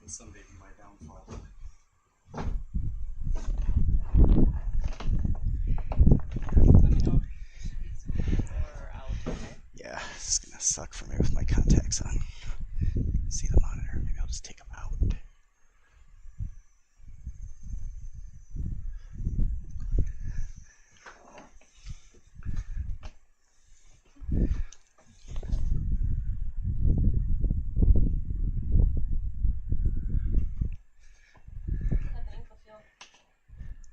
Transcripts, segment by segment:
will someday be my downfall. Let me know if you need some or out, okay? Yeah, this is gonna suck for me with my contacts on. See the monitor? Maybe I'll just take them out.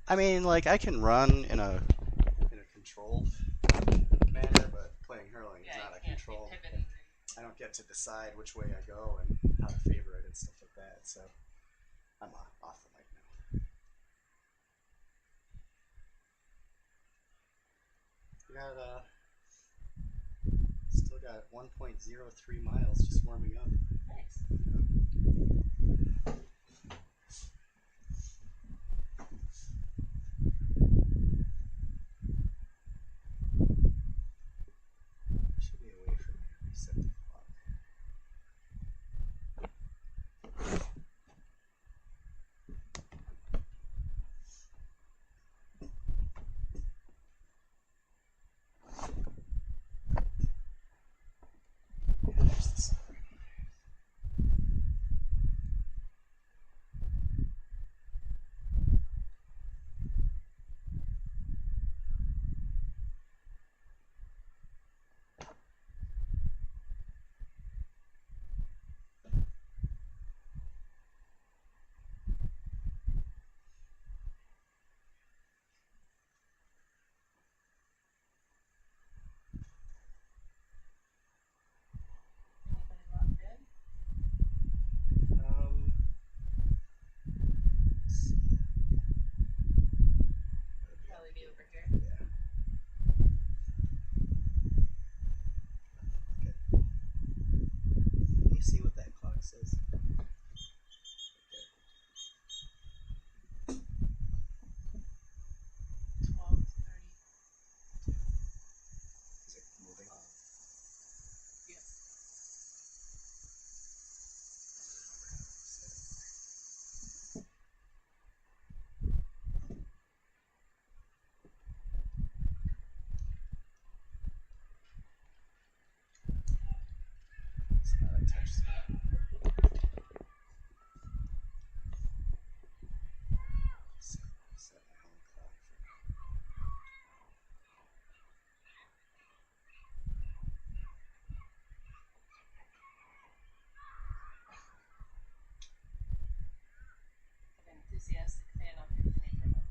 I mean, like, I can run in a controlled manner, but playing hurling is not a controlled. I don't get to decide which way I go and how to favor it and stuff like that. So I'm off the mic now. We got still got 1.03 miles just warming up. Nice. Should be away from here. Reset the clock. Yeah, there's the sun. Anybody locked in? Let's see. Probably be over here. Yeah. Can you see what that clock says? Okay. 12:32. Is it moving? Yes. It's not a touch screen. Set my own clock for An enthusiastic fan of your Naperville.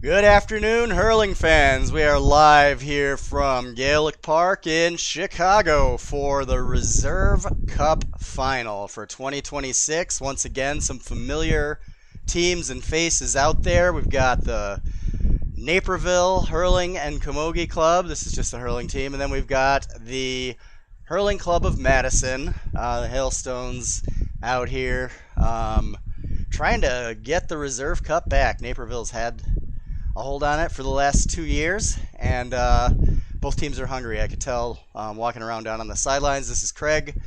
Good afternoon, hurling fans. We are live here from Gaelic Park in Chicago for the Reserve Cup Final for 2026. Once again, some familiar teams and faces out there. We've got the Naperville Hurling and Camogie Club. This is just the hurling team. And then we've got the Hurling Club of Madison, the Hailstones out here, trying to get the Reserve Cup back. Naperville's had a hold on it for the last 2 years, and both teams are hungry. I could tell walking around down on the sidelines. This is Craig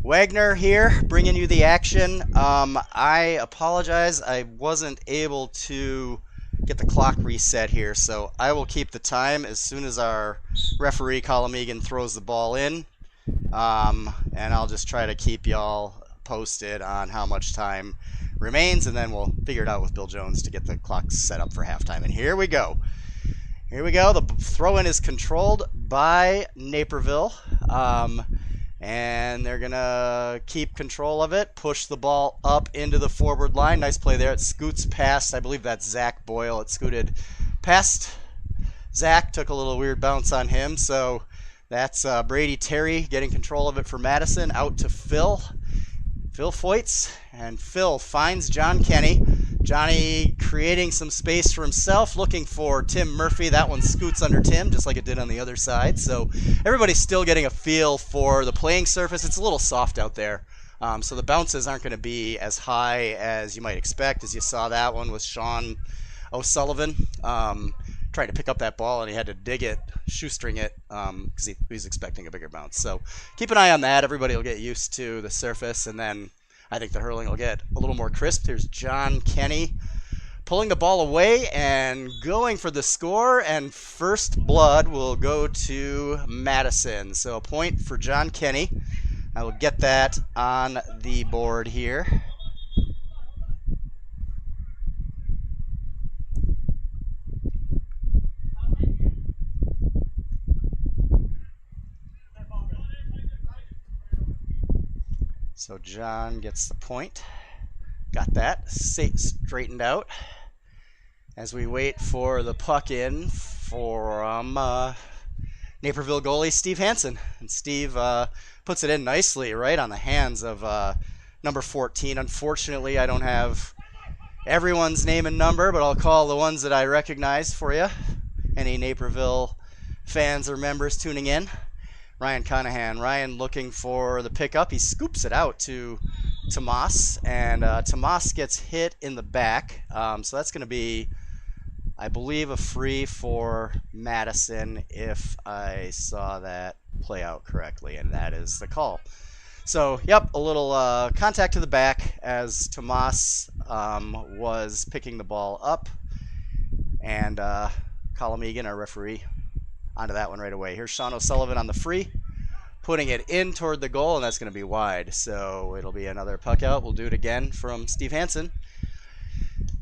Wagner here, bringing you the action. I apologize. I wasn't able to get the clock reset here, so I will keep the time as soon as our referee, Colin Megan, throws the ball in, and I'll just try to keep y'all posted on how much time remains, and then we'll figure it out with Bill Jones to get the clock set up for halftime. And here we go. Here we go. The throw-in is controlled by Naperville, and they're going to keep control of it, push the ball up into the forward line. Nice play there. It scoots past, I believe that's Zach Boyle. It scooted past Zach, took a little weird bounce on him, so that's Brady Terry getting control of it for Madison. Out to Phil Foyts, and Phil finds John Kenny. Johnny creating some space for himself, looking for Tim Murphy. That one scoots under Tim, just like it did on the other side. So everybody's still getting a feel for the playing surface. It's a little soft out there, so the bounces aren't going to be as high as you might expect, as you saw that one with Sean O'Sullivan trying to pick up that ball, and he had to dig it, shoestring it, because he was expecting a bigger bounce. So keep an eye on that. Everybody will get used to the surface, and then I think the hurling will get a little more crisp. Here's John Kenny pulling the ball away and going for the score, and first blood will go to Madison. So a point for John Kenny. I will get that on the board here. So John gets the point. Got that straightened out as we wait for the puck in from Naperville goalie Steve Hansen. And Steve puts it in nicely right on the hands of number 14. Unfortunately, I don't have everyone's name and number, but I'll call the ones that I recognize for you. Any Naperville fans or members tuning in. Ryan Conahan. Ryan looking for the pickup. He scoops it out to Tomas, and Tomas gets hit in the back. So that's going to be, I believe, a free for Madison if I saw that play out correctly, and that is the call. So, yep, a little contact to the back as Tomas was picking the ball up, and Colin Egan, our referee, onto that one right away. Here's Sean O'Sullivan on the free, putting it in toward the goal, and that's going to be wide. So it'll be another puck out. We'll do it again from Steve Hansen.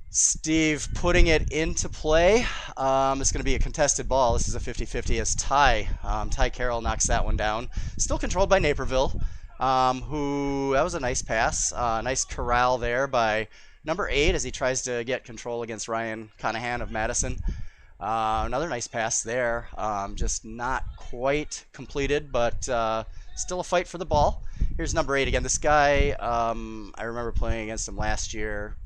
Steve putting it into play. It's going to be a contested ball. This is a 50-50 as Ty Carroll knocks that one down. Still controlled by Naperville, who, that was a nice pass. Nice corral there by number 8 as he tries to get control against Ryan Conahan of Madison. Another nice pass there, just not quite completed, but still a fight for the ball. Here's number 8 again. This guy, I remember playing against him last year.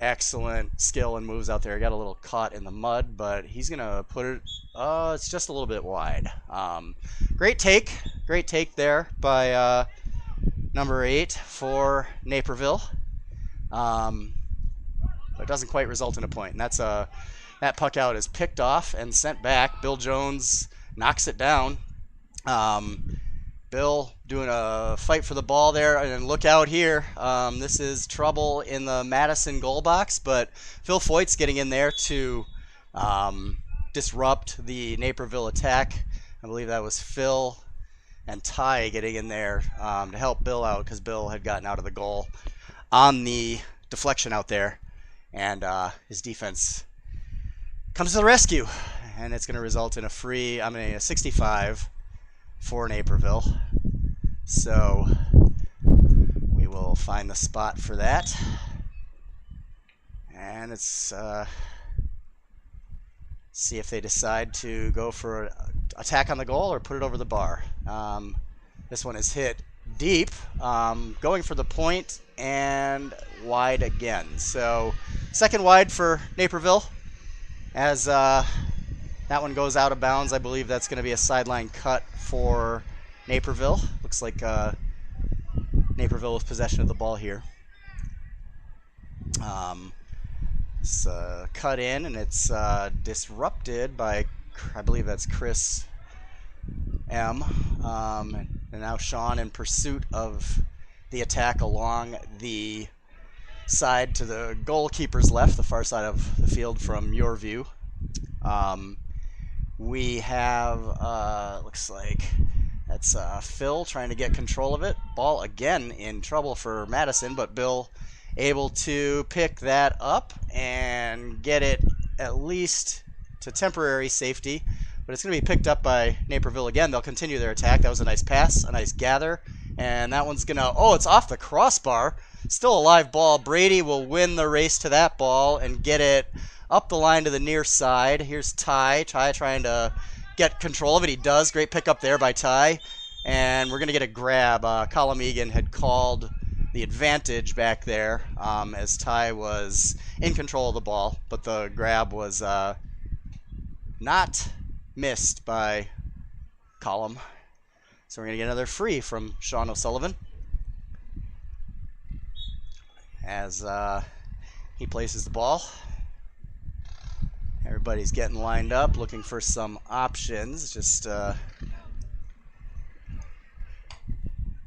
Excellent skill and moves out there. Got a little caught in the mud, but he's going to put it, it's just a little bit wide. Great take there by number 8 for Naperville. But it doesn't quite result in a point, and that's that puck out is picked off and sent back. Bill Jones knocks it down. Bill doing a fight for the ball there, and look out here. This is trouble in the Madison goal box, but Phil Foyt's getting in there to disrupt the Naperville attack. I believe that was Phil and Ty getting in there to help Bill out because Bill had gotten out of the goal on the deflection out there, and his defense comes to the rescue, and it's going to result in a 65 for Naperville. So we will find the spot for that, and it's see if they decide to go for an attack on the goal or put it over the bar. This one is hit deep, going for the point and wide again. So second wide for Naperville. As that one goes out of bounds, I believe that's going to be a sideline cut for Naperville. Looks like Naperville with possession of the ball here. It's cut in, and it's disrupted by, I believe that's Chris M. And now Sean in pursuit of the attack along the side to the goalkeeper's left, the far side of the field from your view. We have, looks like that's Phil trying to get control of it. Ball again in trouble for Madison, but Bill able to pick that up and get it at least to temporary safety. But it's going to be picked up by Naperville again. They'll continue their attack. That was a nice pass, a nice gather. And that one's going to, it's off the crossbar. Still a live ball. Brady will win the race to that ball and get it up the line to the near side. Here's Ty trying to get control of it. He does. Great pickup there by Ty. And we're going to get a grab. Colin Egan had called the advantage back there as Ty was in control of the ball. But the grab was not missed by Colin. So we're going to get another free from Sean O'Sullivan as he places the ball. Everybody's getting lined up, looking for some options. Just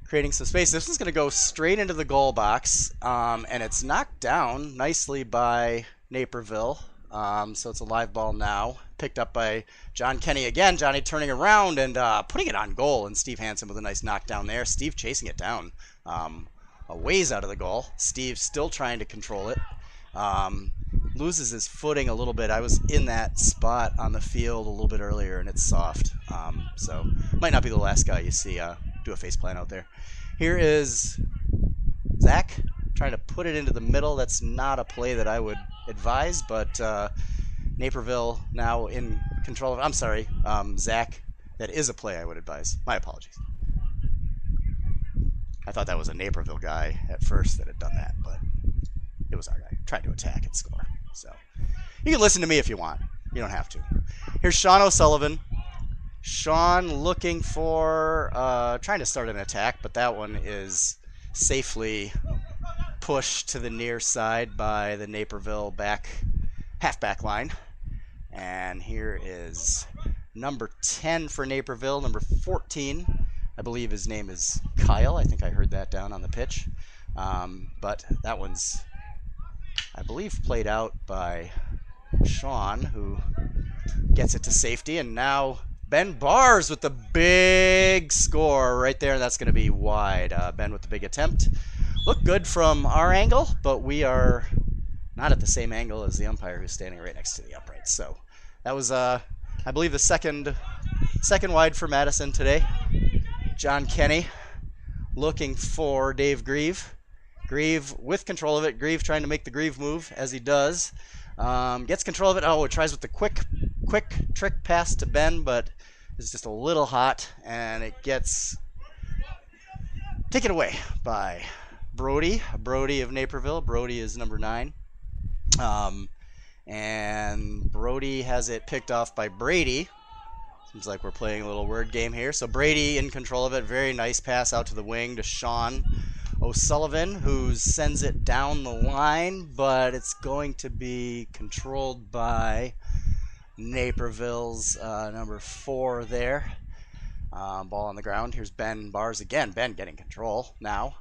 creating some space. This is going to go straight into the goal box, and it's knocked down nicely by Naperville. So it's a live ball now, picked up by John Kenny again. Johnny turning around and putting it on goal, and Steve Hansen with a nice knockdown there. Steve chasing it down a ways out of the goal. Steve still trying to control it. Loses his footing a little bit. I was in that spot on the field a little bit earlier, and it's soft. So might not be the last guy you see do a face plant out there. Here is Zach trying to put it into the middle. That's not a play that I would advise, but Naperville now in control of it. I'm sorry, Zach, that is a play I would advise. My apologies. I thought that was a Naperville guy at first that had done that, but it was our guy trying to attack and score. So you can listen to me if you want. You don't have to. Here's Sean O'Sullivan. Sean looking for, trying to start an attack, but that one is safely pushed to the near side by the Naperville halfback line. And here is number 10 for Naperville, number 14. I believe his name is Kyle. I think I heard that down on the pitch. But that one's, I believe, played out by Sean, who gets it to safety. And now Ben Bars with the big score right there. That's going to be wide. Ben with the big attempt. Looked good from our angle, but we are not at the same angle as the umpire who's standing right next to the uprights. So that was, I believe, the second wide for Madison today. John Kenny looking for Dave Grieve. Grieve with control of it. Grieve trying to make the Grieve move as he does. Gets control of it. Oh, it tries with the quick trick pass to Ben, but it's just a little hot, and it gets taken away by Brody of Naperville. Brody is number 9. And Brody has it picked off by Brady. Seems like we're playing a little word game here. So Brady in control of it. Very nice pass out to the wing to Sean O'Sullivan, who sends it down the line, but it's going to be controlled by Naperville's number 4 there. Ball on the ground. Here's Ben Bars again. Ben getting control now.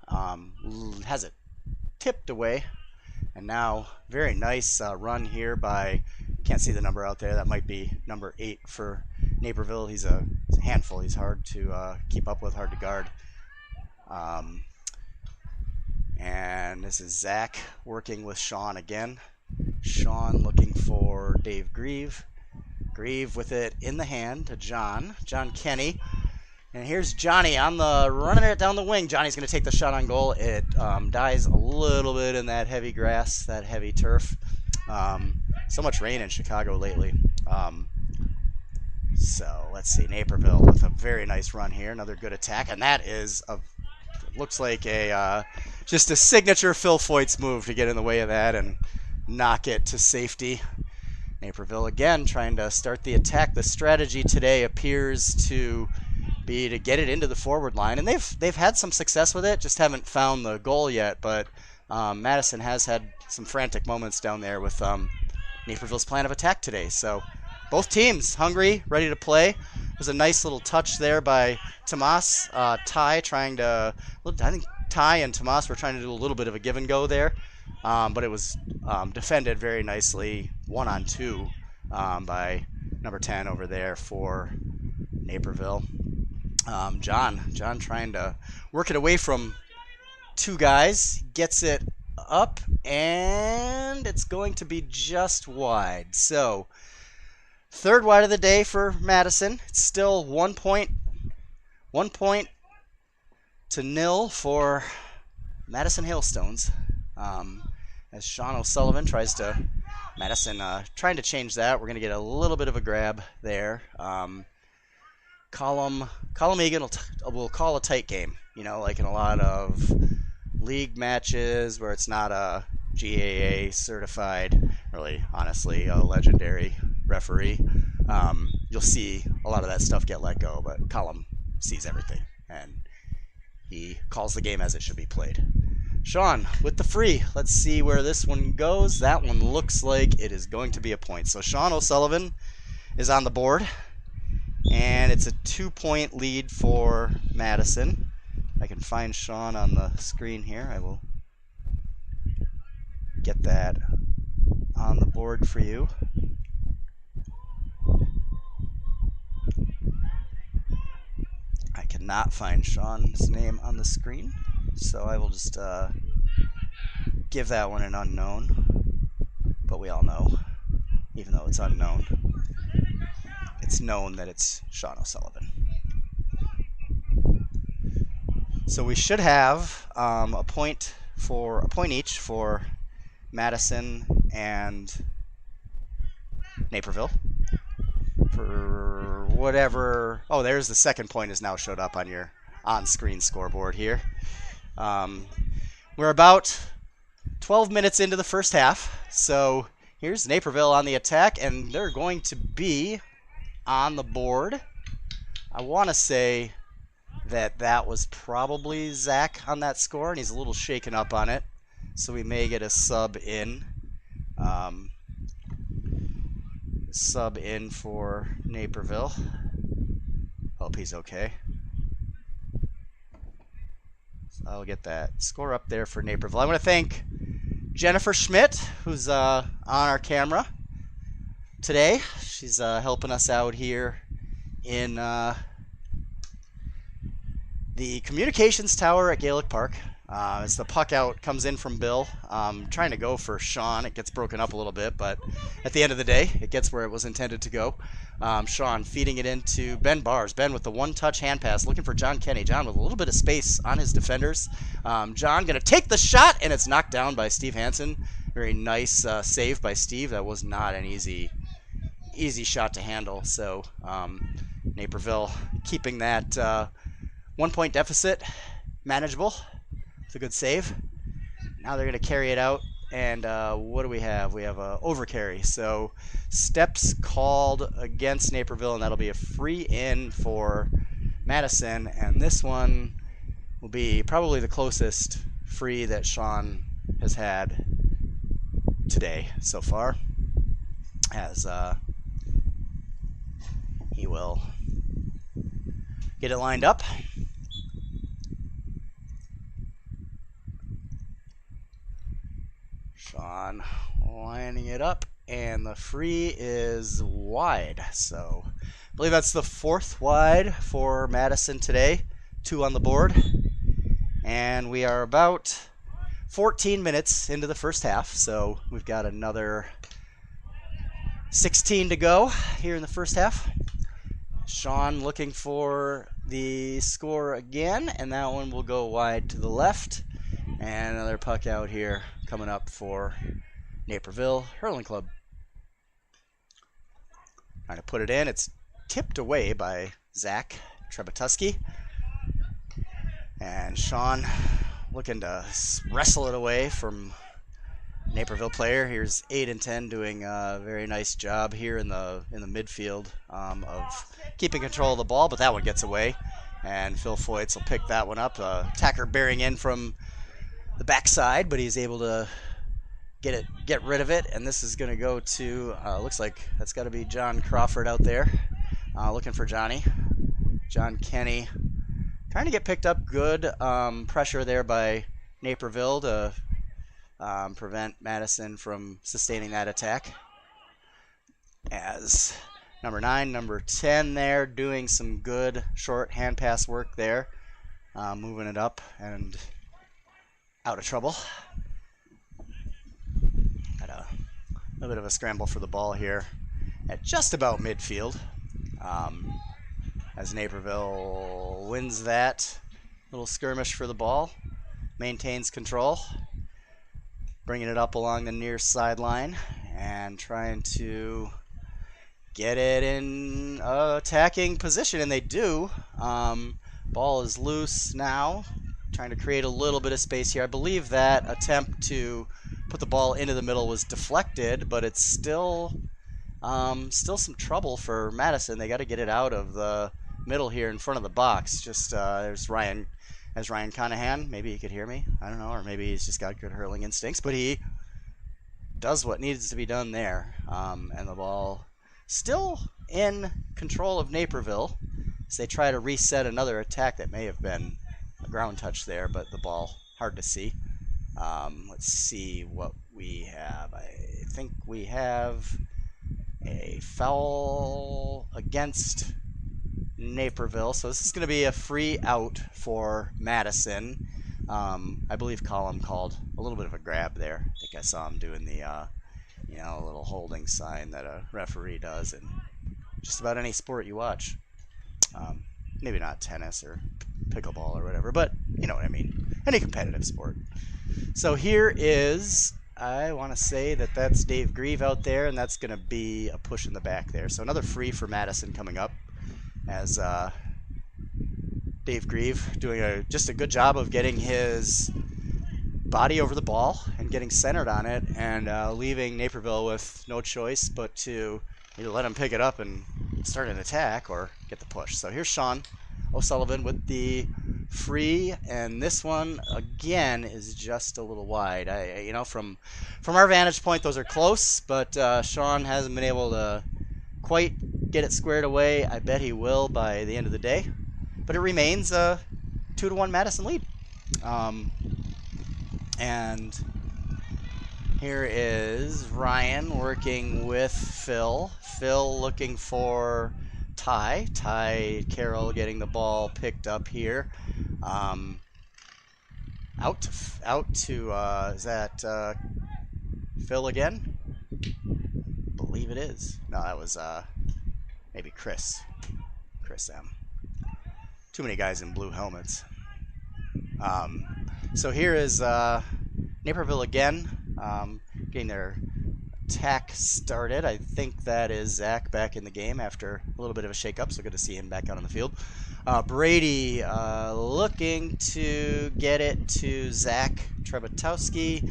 Has it tipped away. And now, very nice run here by, can't see the number out there. That might be number 8 for Naperville. He's a handful. He's hard to keep up with, hard to guard. And this is Zach working with Sean again. Sean looking for Dave Grieve. Grieve with it in the hand to John Kenny. And here's Johnny on the running it down the wing. Johnny's going to take the shot on goal. It dies a little bit in that heavy grass, that heavy turf. So much rain in Chicago lately. So let's see, Naperville with a very nice run here. Another good attack, and that is looks like a just a signature Phil Foyt's move to get in the way of that and knock it to safety. Naperville again trying to start the attack. The strategy today appears to be to get it into the forward line, and they've had some success with it, just haven't found the goal yet. But Madison has had some frantic moments down there with Naperville's plan of attack today. So both teams hungry, ready to play. There's a nice little touch there by Tomas. Ty trying to, I think Ty and Tomas were trying to do a little bit of a give and go there, but it was defended very nicely, 1-on-2 by number 10 over there for Naperville. John trying to work it away from 2 guys, gets it up, and it's going to be just wide. So 3rd wide of the day for Madison. It's still 1 point to 0 for Madison Hailstones. As Sean O'Sullivan tries to, Madison trying to change that. We're going to get a little bit of a grab there. Colum Egan will call a tight game, like in a lot of league matches where it's not a GAA certified, really, honestly, a legendary referee. You'll see a lot of that stuff get let go, but Colum sees everything, and he calls the game as it should be played. Sean with the free. Let's see where this one goes. That one looks like it is going to be a point. So Sean O'Sullivan is on the board, and it's a 2-point lead for Madison. I can find Sean on the screen here. I will get that on the board for you. I cannot find Sean's name on the screen, so I will just give that one an unknown. But we all know, even though it's unknown, it's known that it's Sean O'Sullivan. So we should have a point each for Madison and Naperville. For whatever. Oh, there's the second point has now showed up on your on-screen scoreboard here. We're about 12 minutes into the first half, so here's Naperville on the attack, and they're going to be on the board. I want to say that was probably Zach on that score, and he's a little shaken up on it, so we may get a sub in. Sub in for Naperville. Hope he's okay. So I'll get that score up there for Naperville. I want to thank Jennifer Schmidt, who's on our camera today. She's helping us out here in the communications tower at Gaelic Park. As the puck out comes in from Bill, trying to go for Sean. It gets broken up a little bit, but at the end of the day, it gets where it was intended to go. Sean feeding it into Ben Bars. Ben with the one-touch hand pass, looking for John Kenny. John with a little bit of space on his defenders. John going to take the shot, and it's knocked down by Steve Hansen. Very nice save by Steve. That was not an easy shot to handle. So Naperville keeping that 1-point deficit manageable. It's a good save. Now they're going to carry it out, and what do we have? We have a overcarry. So steps called against Naperville, and that'll be a free in for Madison. And this one will be probably the closest free that Sean has had today so far, as he will get it lined up. Sean lining it up, and the free is wide. So I believe that's the 4th wide for Madison today. 2 on the board. And we are about 14 minutes into the first half, so we've got another 16 to go here in the first half. Sean looking for the score again, and that one will go wide to the left. And another puck out here coming up for Naperville Hurling Club. Trying to put it in. It's tipped away by Zach Trebatuski. And Sean looking to wrestle it away from Naperville player. Here's 8 and 10 doing a very nice job here in the midfield of keeping control of the ball, but that one gets away. And Phil Foyt's will pick that one up. Attacker bearing in from the backside, but he's able to get rid of it, and this is going to go to looks like that's got to be John Crawford out there, looking for Johnny. John Kenny trying to get picked up. Good pressure there by Naperville to prevent Madison from sustaining that attack, as number 9, number 10 there doing some good short hand pass work there, moving it up and out of trouble. Had a little bit of a scramble for the ball here at just about midfield, as Naperville wins that little skirmish for the ball, maintains control, bringing it up along the near sideline and trying to get it in attacking position, and they do. Ball is loose now, trying to create a little bit of space here. I believe that attempt to put the ball into the middle was deflected, but it's still some trouble for Madison. They got to get it out of the middle here in front of the box. Just there's Ryan as Ryan Conahan. Maybe he could hear me. I don't know, or maybe he's just got good hurling instincts. But he does what needs to be done there, and the ball still in control of Naperville as they try to reset another attack that may have been a ground touch there, but the ball hard to see. Let's see what we have. I think we have a foul against Naperville, so this is going to be a free out for Madison. I believe Colum called a little bit of a grab there. I think I saw him doing the a little holding sign that a referee does in just about any sport you watch. Maybe not tennis or pickleball or whatever, but you know what I mean. Any competitive sport. So here is, I want to say that's Dave Grieve out there, and that's going to be a push in the back there. So another free for Madison coming up as Dave Grieve doing just a good job of getting his body over the ball and getting centered on it, and leaving Naperville with no choice but to either let him pick it up and start an attack or get the push. So here's Sean O'Sullivan with the free, and this one again is just a little wide. From our vantage point, those are close, but Sean hasn't been able to quite get it squared away. I bet he will by the end of the day, but it remains a 2-1 Madison lead. And here is Ryan working with Phil. Phil looking for Ty. Ty Carroll getting the ball picked up here. Out to is that Phil again? Believe it is. No, that was maybe Chris M. Too many guys in blue helmets. So here is Naperville again, getting their attack started. I think that is Zach back in the game after a little bit of a shake-up, so good to see him back out on the field. Brady looking to get it to Zach Trebatowski.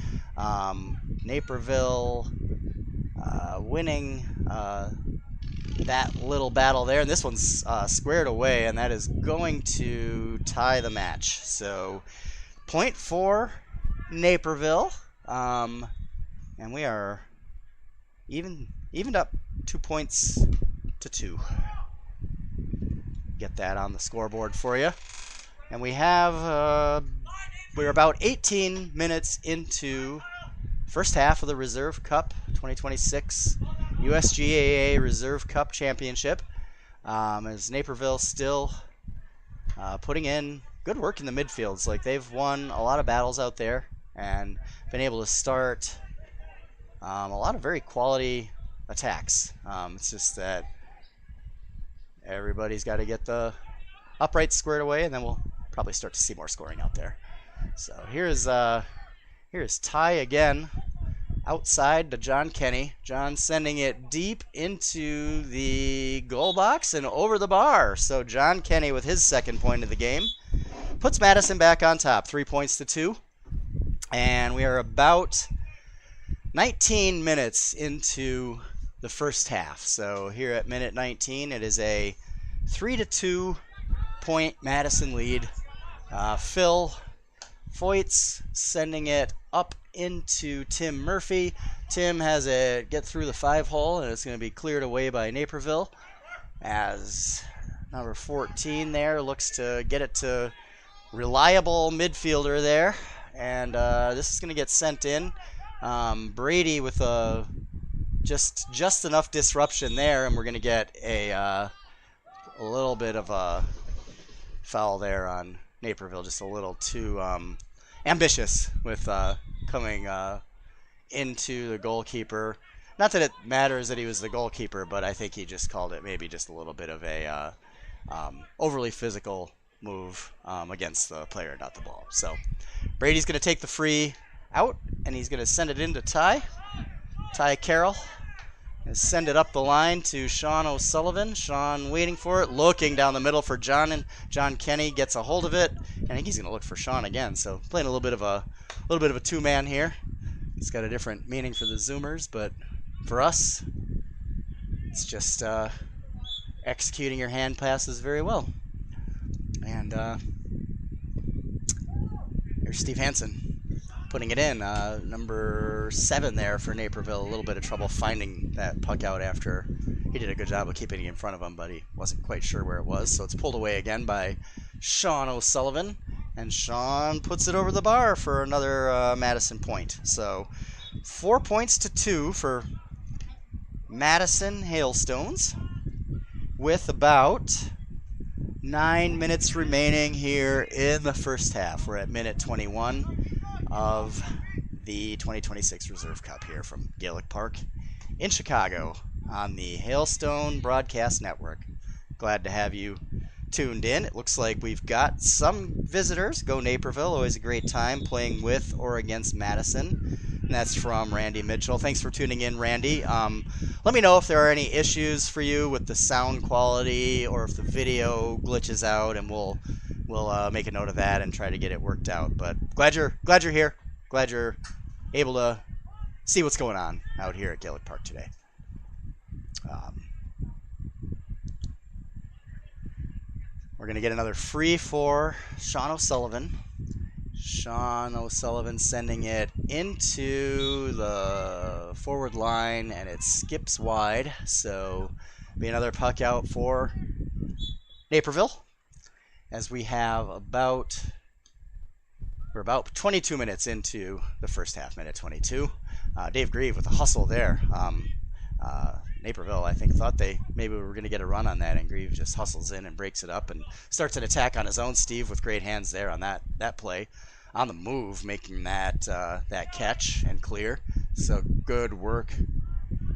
Naperville winning that little battle there, and this one's squared away, and that is going to tie the match. So point for Naperville, and we are evened up 2 points to 2. Get that on the scoreboard for you. And we have we're about 18 minutes into first half of the Reserve Cup 2026 USGAA Reserve Cup Championship, as Naperville still putting in good work in the midfields. Like, they've won a lot of battles out there and been able to start a lot of very quality attacks. It's just that everybody's got to get the uprights squared away, and then we'll probably start to see more scoring out there. So here's Ty again, outside to John Kenny. John sending it deep into the goal box and over the bar. So John Kenny with his second point of the game puts Madison back on top, 3 points to 2. And we are about 19 minutes into the first half. So here at minute 19, it is a 3-2 point Madison lead. Phil Foyt's sending it up into Tim Murphy. Tim has it get through the 5-hole, and it's going to be cleared away by Naperville, as number 14 there looks to get it to reliable midfielder there, and this is going to get sent in. Brady with just enough disruption there, and we're going to get a little bit of a foul there on Naperville, just a little too ambitious with coming into the goalkeeper. Not that it matters that he was the goalkeeper, but I think he just called it maybe just a little bit of a overly physical move against the player, not the ball. So Brady's going to take the free out, and he's going to send it into Ty Carroll. And send it up the line to Sean O'Sullivan. Sean waiting for it, looking down the middle for John, and John Kenny gets a hold of it. And I think he's going to look for Sean again. So playing a little bit of a two-man here. It's got a different meaning for the Zoomers, but for us, it's just executing your hand passes very well. And Here's Steve Hansen putting it in. Number 7 there for Naperville. A little bit of trouble finding that puck out after he did a good job of keeping it in front of him, but he wasn't quite sure where it was. So it's pulled away again by Sean O'Sullivan. And Sean puts it over the bar for another Madison point. So 4 points to 2 for Madison Hailstones, with about 9 minutes remaining here in the first half. We're at minute 21 of the 2026 Reserve Cup here from Gaelic Park in Chicago on the Hailstone Broadcast Network. Glad to have you tuned in. It looks like we've got some visitors. Go Naperville, always a great time playing with or against Madison. And that's from Randy Mitchell. Thanks for tuning in, Randy. Let me know if there are any issues for you with the sound quality or if the video glitches out, and we'll make a note of that and try to get it worked out. But glad you're here. Glad you're able to see what's going on out here at Gaelic Park today. We're going to get another free for Sean O'Sullivan. Sean O'Sullivan sending it into the forward line, and it skips wide. So be another puck out for Naperville, as we have we're about 22 minutes into the first half, minute 22. Dave Grieve with a hustle there. Naperville, I think, thought maybe we were going to get a run on that, and Grieve just hustles in and breaks it up and starts an attack on his own. Steve with great hands there on that play. On the move, making that catch and clear. So good work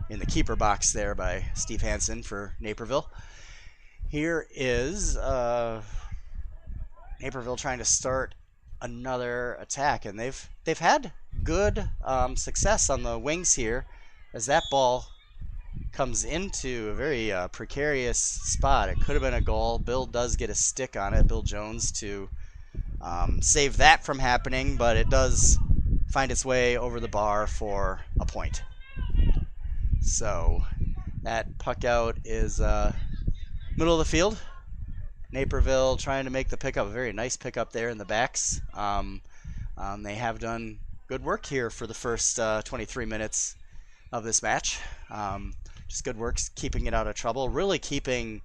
in the keeper box there by Steve Hansen for Naperville. Here is Naperville trying to start another attack, and they've had good success on the wings here, as that ball comes into a very precarious spot. It could have been a goal. Bill does get a stick on it, Bill Jones, to save that from happening, but it does find its way over the bar for a point. So that puck out is middle of the field. Naperville trying to make the pickup. A very nice pickup there in the backs. They have done good work here for the first 23 minutes of this match. Just good work keeping it out of trouble. Really keeping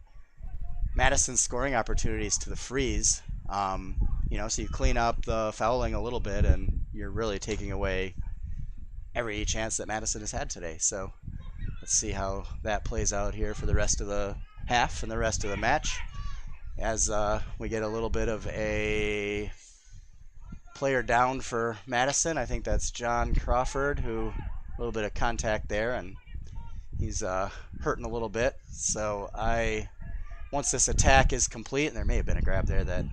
Madison's scoring opportunities to the freeze. So you clean up the fouling a little bit, and you're really taking away every chance that Madison has had today. So let's see how that plays out here for the rest of the half and the rest of the match, as we get a little bit of a player down for Madison. I think that's John Crawford, who a little bit of contact there, and he's hurting a little bit. So once this attack is complete, and there may have been a grab there that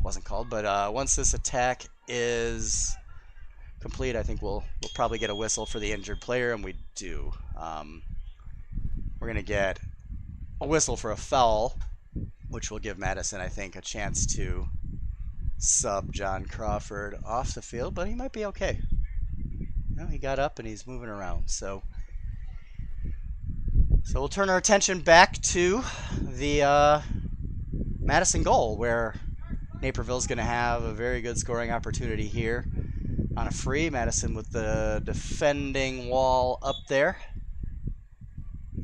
wasn't called, but once this attack is complete, I think we'll probably get a whistle for the injured player, and we do. We're going to get a whistle for a foul, which will give Madison, I think, a chance to sub John Crawford off the field, but he might be okay. He got up and he's moving around. So we'll turn our attention back to the Madison goal, where Naperville's going to have a very good scoring opportunity here on a free. Madison with the defending wall up there.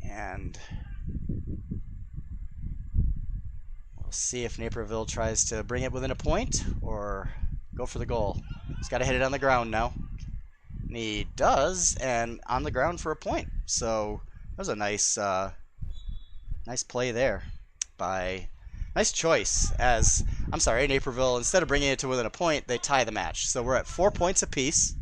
And we'll see if Naperville tries to bring it within a point or go for the goal. He's got to hit it on the ground now. And he does, and on the ground for a point. So that was a nice play there by... Nice choice, as, Naperville, instead of bringing it to within a point, they tie the match. So we're at 4 points apiece.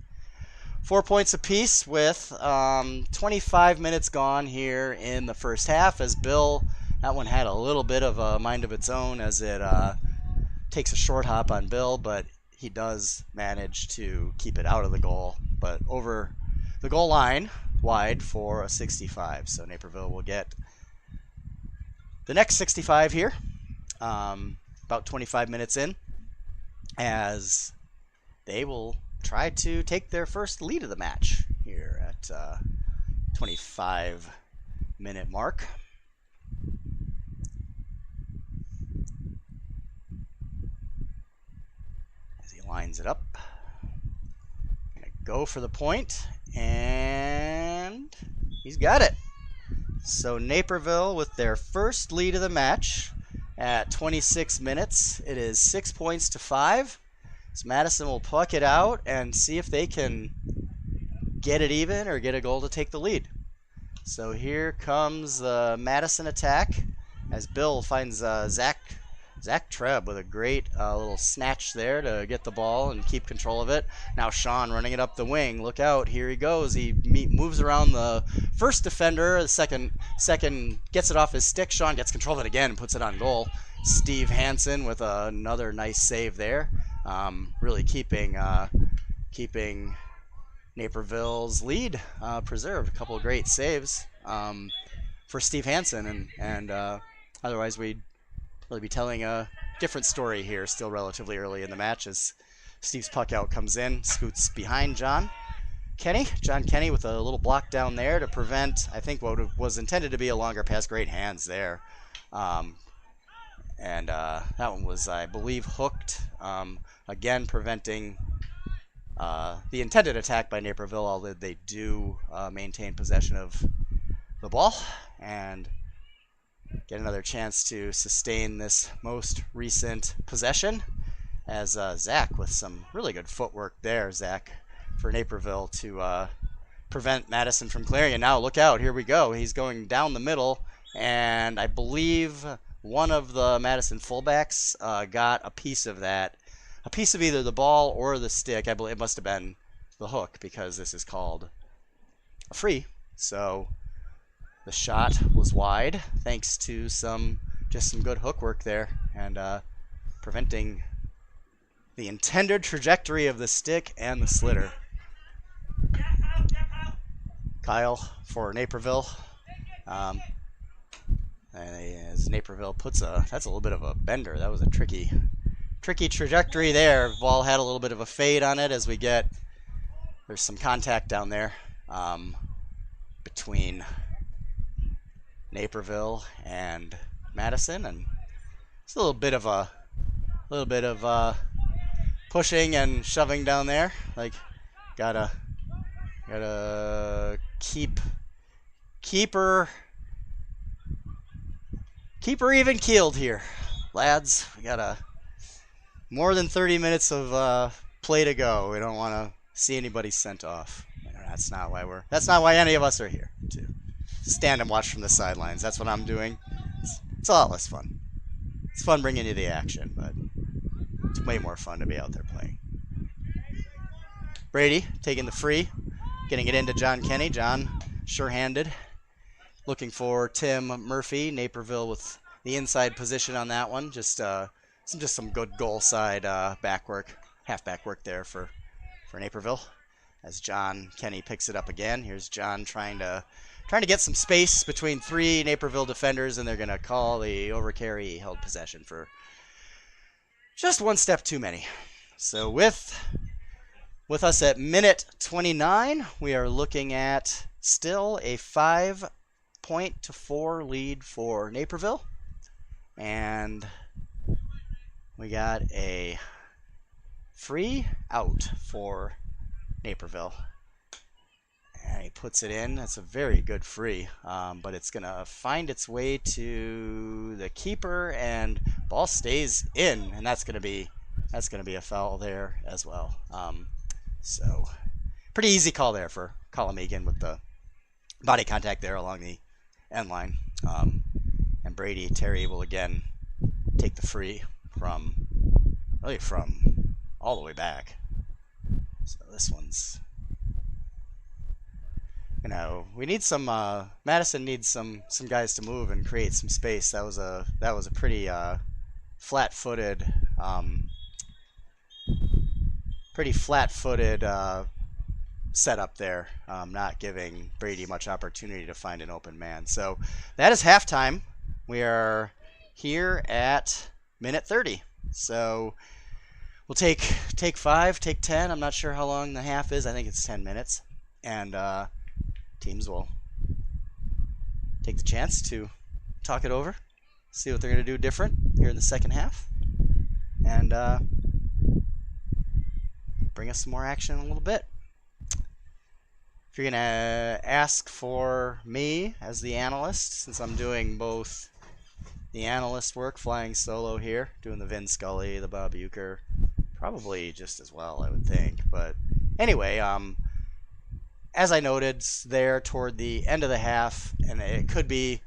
4 points apiece with 25 minutes gone here in the first half, as Bill, that one had a little bit of a mind of its own, as it takes a short hop on Bill, but he does manage to keep it out of the goal, but over the goal line, wide for a 65. So Naperville will get the next 65 here. About 25 minutes in, as they will try to take their first lead of the match here at 25-minute mark. As he lines it up. go for the point, and he's got it. So Naperville with their first lead of the match at 26 minutes. It is 6 points to 5. So Madison will puck it out and see if they can get it even or get a goal to take the lead. So here comes the Madison attack as Bill finds Zach Treb with a great little snatch there to get the ball and keep control of it. Now Sean running it up the wing. Look out, here he goes. He moves around the first defender. The second gets it off his stick. Sean gets control of it again and puts it on goal. Steve Hansen with another nice save there. Really keeping Naperville's lead preserved. A couple of great saves for Steve Hansen, and otherwise we'd really be telling a different story here, still relatively early in the match, as Steve's puck out comes in, scoots behind John Kenny with a little block down there to prevent, I think, what was intended to be a longer pass. Great hands there. And that one was, I believe, hooked, again preventing the intended attack by Naperville, although they do maintain possession of the ball and get another chance to sustain this most recent possession, as Zach with some really good footwork there, Zach, for Naperville to prevent Madison from clearing. And now look out, here we go. He's going down the middle, and I believe one of the Madison fullbacks got a piece of that, a piece of either the ball or the stick. I believe it must have been the hook, because this is called a free. So the shot was wide, thanks to just some good hook work there, and preventing the intended trajectory of the stick and the slitter. Kyle for Naperville. And as Naperville puts that's a little bit of a bender. That was a tricky trajectory there. Ball had a little bit of a fade on it as there's some contact down there between Naperville and Madison, and it's a little bit of pushing and shoving down there. Like, gotta keep her even keeled here, lads. We got more than 30 minutes of play to go. We don't want to see anybody sent off. That's not why any of us are here, to stand and watch from the sidelines. That's what I'm doing. It's a lot less fun. It's fun bringing you the action, but it's way more fun to be out there playing. Brady taking the free, getting it into John Kenny. John, sure-handed, looking for Tim Murphy. Naperville with the inside position on that one. Just some good goal side back work, halfback work there for Naperville. As John Kenny picks it up again. Here's John trying to get some space between three Naperville defenders, and they're going to call the overcarry held possession for just one step too many. So with us at minute 29, we are looking at still a 5-4 lead for Naperville. And we got a free out for Naperville. And he puts it in. That's a very good free, but it's going to find its way to the keeper, and ball stays in, and that's going to be a foul there as well. So pretty easy call there for Colomegan with the body contact there along the end line. And Terry will again take the free from all the way back. So this one's, we need some, Madison needs some guys to move and create some space. That was a pretty flat-footed setup there, not giving Brady much opportunity to find an open man. So that is halftime. We are here at minute 30. So we'll take 5, take 10. I'm not sure how long the half is. I think it's 10 minutes. And teams will take the chance to talk it over, see what they're going to do different here in the second half, and bring us some more action in a little bit. if you're gonna ask for me as the analyst, since I'm doing both the analyst work, flying solo here, doing the Vin Scully, the Bob Uecker, probably just as well, I would think. But anyway, as I noted there toward the end of the half, and it could be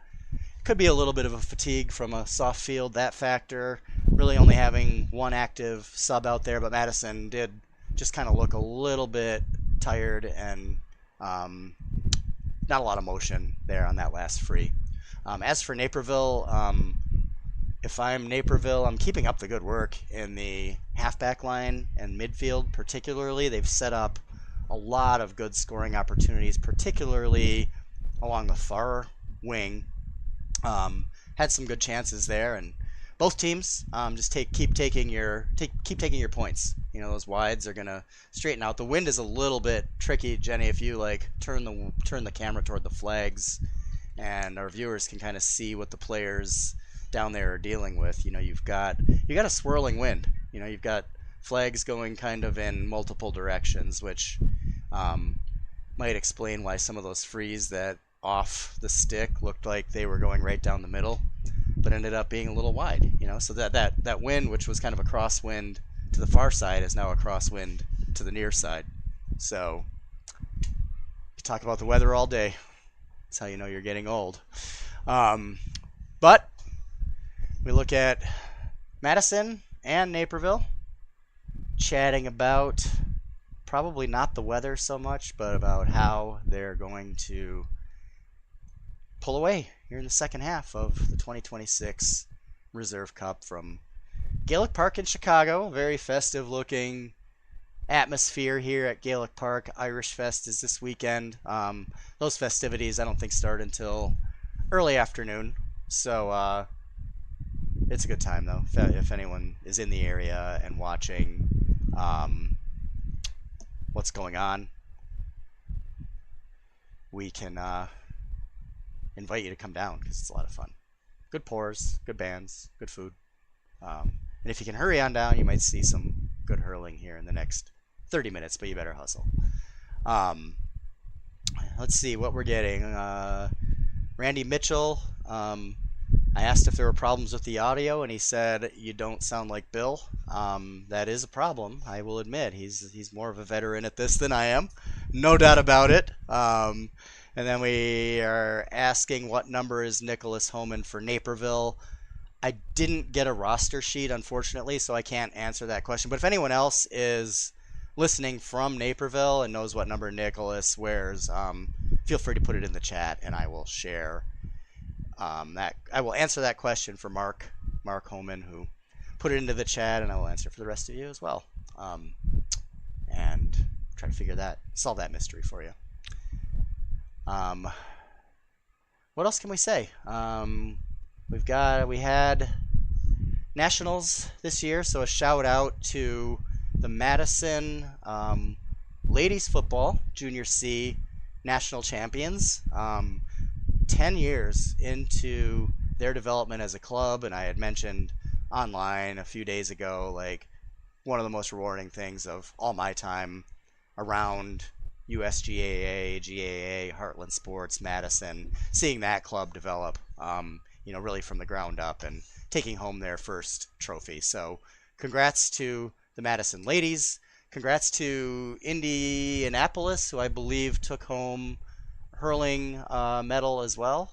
a little bit of a fatigue from a soft field, that factor, really only having one active sub out there, but Madison did just kind of look a little bit tired and not a lot of motion there on that last free. As for Naperville, if I'm Naperville, I'm keeping up the good work in the halfback line and midfield particularly. They've set up a lot of good scoring opportunities, particularly along the far wing. Had some good chances there, and both teams just keep taking your points. You know, those wides are gonna straighten out. The wind is a little bit tricky, Jenny. If you like turn the camera toward the flags, and our viewers can kind of see what the players down there are dealing with. You know, you got a swirling wind. You know, you've got flags going kind of in multiple directions, which might explain why some of those frees that off the stick looked like they were going right down the middle, but ended up being a little wide. You know, so that wind, which was kind of a crosswind to the far side, is now a crosswind to the near side. So you talk about the weather all day. That's how you know you're getting old. But we look at Madison and Naperville chatting about probably not the weather so much, but about how they're going to pull away here in the second half of the 2026 Reserve Cup from Gaelic Park in Chicago. Very festive looking atmosphere here at Gaelic Park. Irish Fest is this weekend. Those festivities I don't think start until early afternoon, so it's a good time though. If anyone is in the area and watching what's going on, we can invite you to come down because it's a lot of fun. Good pours, good bands, good food. And if you can hurry on down, you might see some good hurling here in the next 30 minutes, but you better hustle. Let's see what we're getting. Randy Mitchell, I asked if there were problems with the audio, and he said, "You don't sound like Bill." That is a problem, I will admit. He's more of a veteran at this than I am. No doubt about it. And then we are asking what number is Nicholas Homan for Naperville. I didn't get a roster sheet, unfortunately, so I can't answer that question. But if anyone else is listening from Naperville and knows what number Nicholas wears, feel free to put it in the chat, and I will share that. I will answer that question for Mark Homan, who put it into the chat, and I will answer for the rest of you as well, and try to solve that mystery for you. What else can we say? We had nationals this year, so a shout out to the Madison ladies football Junior C national champions. 10 years into their development as a club, and I had mentioned online a few days ago, like, one of the most rewarding things of all my time around USGAA, GAA, Heartland Sports, Madison, seeing that club develop, really from the ground up and taking home their first trophy. So congrats to the Madison ladies. Congrats to Indianapolis, who I believe took home hurling medal as well.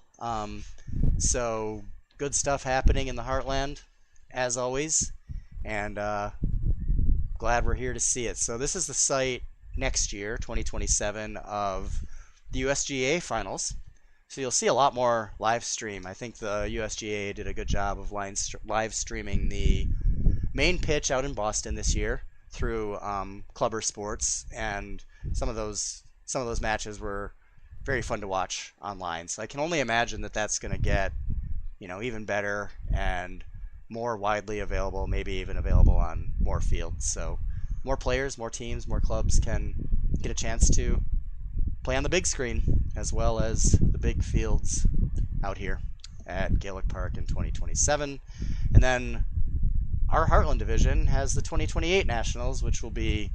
So good stuff happening in the Heartland, as always, and glad we're here to see it. So this is the site next year, 2027, of the USGA finals. So you'll see a lot more live stream. I think the USGA did a good job of live streaming the main pitch out in Boston this year through Clubber Sports, and some of those matches were very fun to watch online. So I can only imagine that that's going to get even better and more widely available, maybe even available on more fields. So more players, more teams, more clubs can get a chance to play on the big screen as well as the big fields out here at Gaelic Park in 2027. And then our Heartland division has the 2028 Nationals, which will be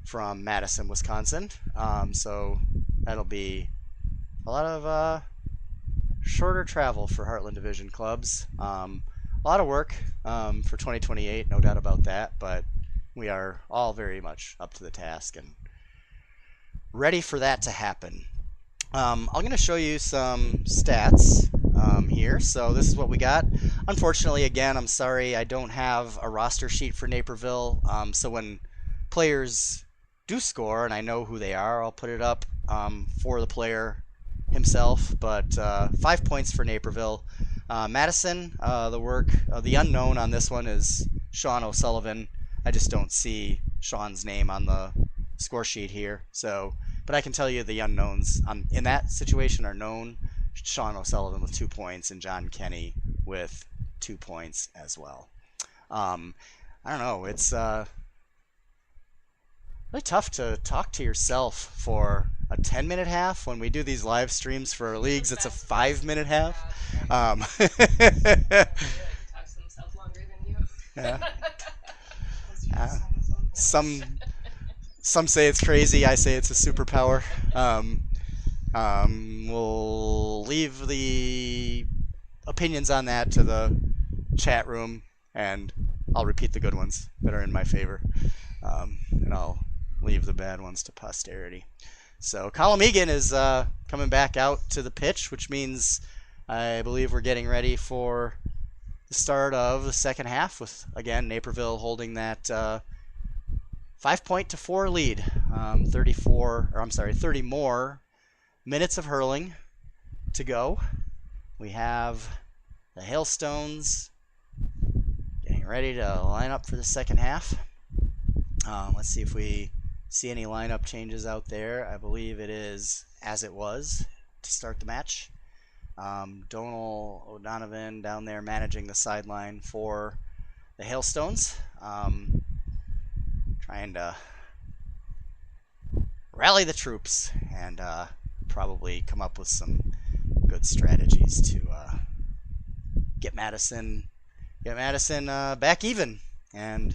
from Madison, Wisconsin. So that'll be a lot of shorter travel for Heartland Division clubs. A lot of work for 2028, no doubt about that, but we are all very much up to the task and ready for that to happen. I'm going to show you some stats here. So this is what we got. Unfortunately, again, I'm sorry I don't have a roster sheet for Naperville. So when players do score, and I know who they are, I'll put it up for the player himself. But 5 points for Naperville. Madison, the unknown on this one is Sean O'Sullivan. I just don't see Sean's name on the score sheet here. But I can tell you the unknowns in that situation are known. Sean O'Sullivan with 2 points and John Kenny with 2 points as well. I don't know. It's really tough to talk to yourself for a 10-minute half. When we do these live streams for our leagues, it's a 5-minute half. Yeah. Some say it's crazy. I say it's a superpower. We'll leave the opinions on that to the chat room, and I'll repeat the good ones that are in my favor, and I'll leave the bad ones to posterity. So Colin Egan is coming back out to the pitch, which means I believe we're getting ready for the start of the second half with, again, Naperville holding that 5-4 lead. 30 more minutes of hurling to go. We have the Hailstones getting ready to line up for the second half. Let's see if we see any lineup changes out there. I believe it is as it was to start the match. Donal O'Donovan down there managing the sideline for the Hailstones. Trying to rally the troops and probably come up with some good strategies to get Madison back even, and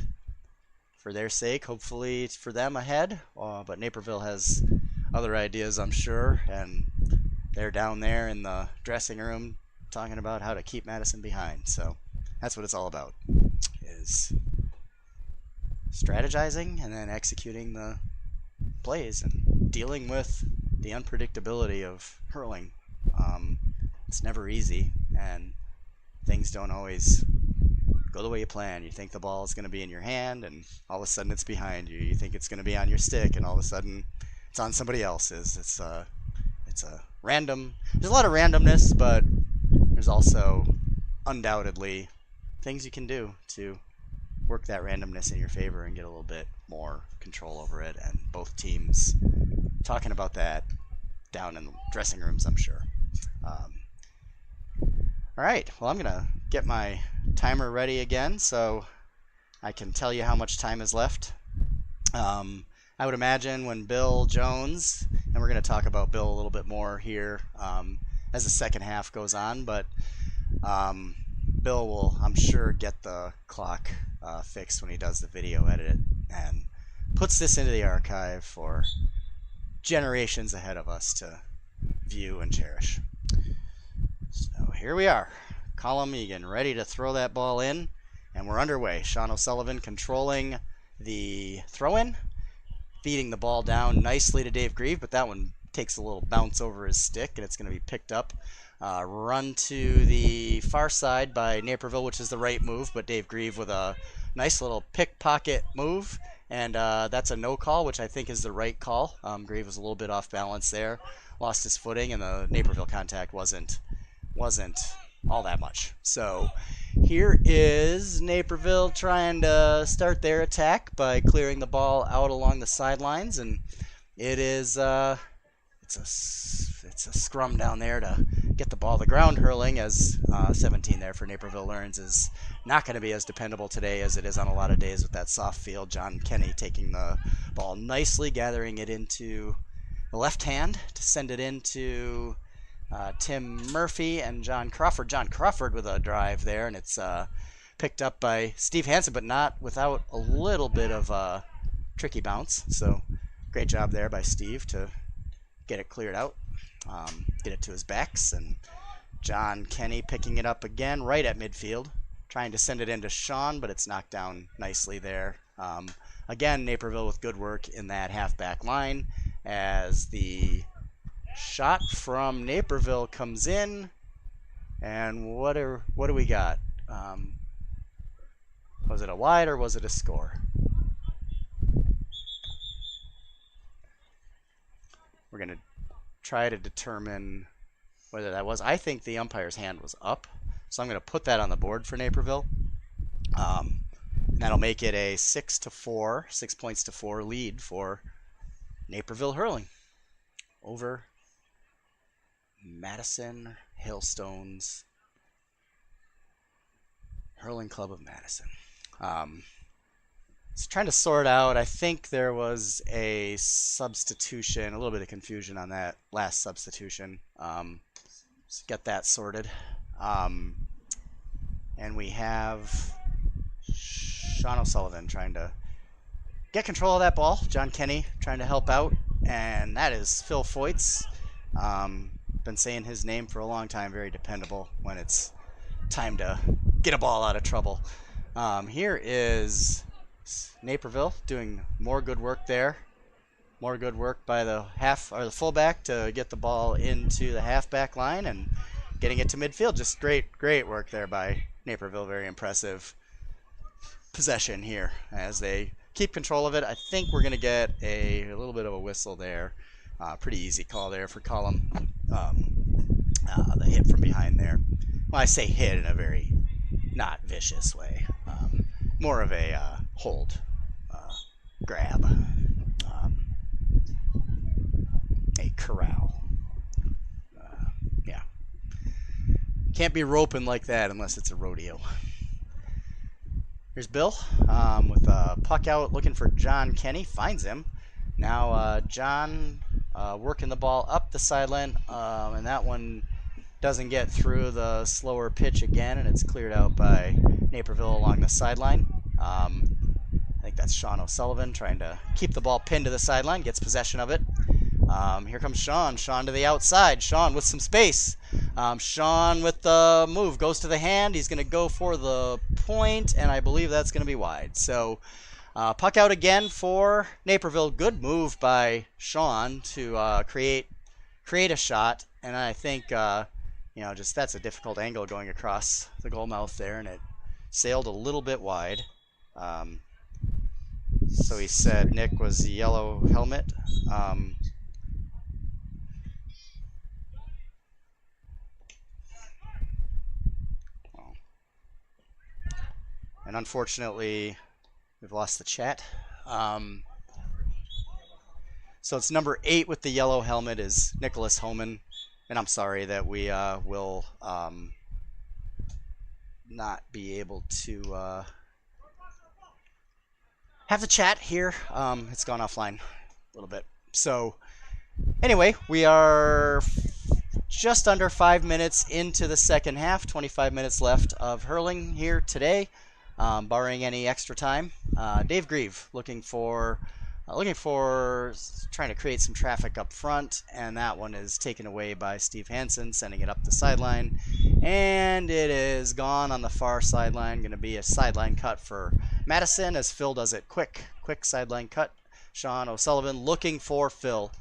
for their sake, hopefully for them ahead. But Naperville has other ideas, I'm sure, and they're down there in the dressing room talking about how to keep Madison behind. So that's what it's all about, is strategizing and then executing the plays and dealing with the unpredictability of hurling. It's never easy, and things don't always go the way you plan. You think the ball is going to be in your hand, and all of a sudden it's behind you. You think it's going to be on your stick, and all of a sudden it's on somebody else's. It's a random. There's a lot of randomness, but there's also undoubtedly things you can do to work that randomness in your favor and get a little bit more control over it. And both teams talking about that down in the dressing rooms, I'm sure. All right, well, I'm gonna get my timer ready again so I can tell you how much time is left. I would imagine when Bill Jones, and we're going to talk about Bill a little bit more here as the second half goes on, but Bill will, I'm sure, get the clock fixed when he does the video edit and puts this into the archive for generations ahead of us to view and cherish. So here we are. Colin Egan ready to throw that ball in, and we're underway. Sean O'Sullivan controlling the throw-in, feeding the ball down nicely to Dave Grieve, but that one takes a little bounce over his stick, and it's going to be picked up. Run to the far side by Naperville, which is the right move, but Dave Grieve with a nice little pickpocket move, and that's a no call, which I think is the right call. Grieve was a little bit off balance there, lost his footing, and the Naperville contact wasn't all that much. So here is Naperville trying to start their attack by clearing the ball out along the sidelines, and it is it's a scrum down there to get the ball. The ground hurling, as 17 there for Naperville learns, is not going to be as dependable today as it is on a lot of days with that soft field. John Kenny taking the ball nicely, gathering it into the left hand to send it into Tim Murphy and John Crawford. John Crawford with a drive there, and it's picked up by Steve Hansen, but not without a little bit of a tricky bounce. So great job there by Steve to get it cleared out, get it to his backs, and John Kenny picking it up again right at midfield, trying to send it into Sean, but it's knocked down nicely there. Again, Naperville with good work in that halfback line as the shot from Naperville comes in. And what do we got? Was it a wide or was it a score? We're going to try to determine whether that was. I think the umpire's hand was up, so I'm going to put that on the board for Naperville. And that'll make it a 6-4, 6 points to 4 lead for Naperville hurling over Madison Hailstones Hurling Club of Madison. So trying to sort out, I think there was a substitution, a little bit of confusion on that last substitution. Let's get that sorted. And we have Sean O'Sullivan trying to get control of that ball. John Kenny trying to help out. And that is Phil Foyts. Been saying his name for a long time. Very dependable when it's time to get a ball out of trouble. Here is Naperville doing more good work there. More good work by the fullback to get the ball into the halfback line and getting it to midfield. Just great work there by Naperville. Very impressive possession here as they keep control of it. I think we're going to get a little bit of a whistle there. Pretty easy call there for Cullum. The hit from behind there. Well, I say hit in a very not vicious way. More of a hold, grab, a corral. Yeah. Can't be roping like that unless it's a rodeo. Here's Bill with a puck out looking for John Kenny. Finds him. Now John working the ball up the sideline, and that one doesn't get through the slower pitch again, and it's cleared out by Naperville along the sideline. I think that's Sean O'Sullivan trying to keep the ball pinned to the sideline, gets possession of it. Here comes Sean. Sean to the outside. Sean with some space. Sean with the move. Goes to the hand. He's going to go for the point, and I believe that's going to be wide. So puck out again for Naperville. Good move by Sean to create a shot, and I think just that's a difficult angle going across the goal mouth there, and it sailed a little bit wide. So he said Nick was the yellow helmet. And unfortunately, we've lost the chat. So it's number 8 with the yellow helmet is Nicholas Homan. And I'm sorry that we will not be able to have the chat here. It's gone offline a little bit. So anyway, we are just under 5 minutes into the second half. 25 minutes left of hurling here today, barring any extra time. Dave Grieve looking for trying to create some traffic up front, and that one is taken away by Steve Hansen, sending it up the sideline, and it is gone on the far sideline. Going to be a sideline cut for Madison as Phil does it. Quick sideline cut. Sean O'Sullivan looking for Phil.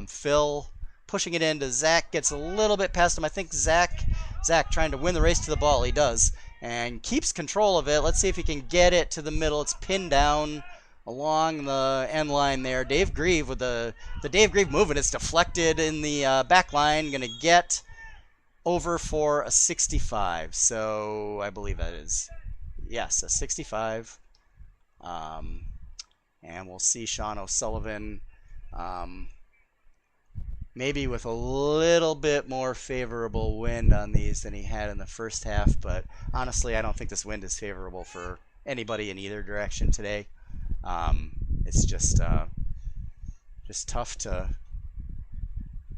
Phil pushing it into Zach, gets a little bit past him. I think Zach trying to win the race to the ball. He does, and keeps control of it. Let's see if he can get it to the middle. It's pinned down along the end line there. Dave Grieve with the Dave Grieve move, and it's deflected in the back line. Going to get over for a 65. So I believe that is, yes, a 65. And we'll see Sean O'Sullivan maybe with a little bit more favorable wind on these than he had in the first half. But honestly, I don't think this wind is favorable for anybody in either direction today. It's just tough to